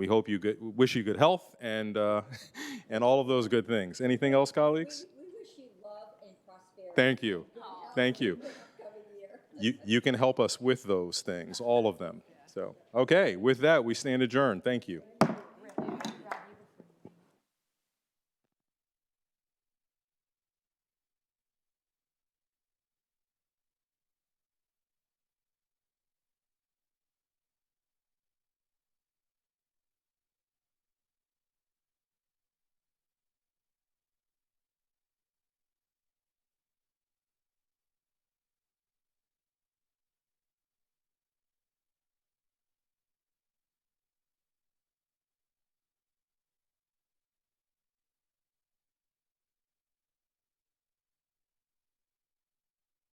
hope wish you good health and and all of those good things. Anything else, colleagues? We wish you love and prosperity. Thank you. You can help us with those things, all of them. So, okay, with that, we stand adjourned. Thank you.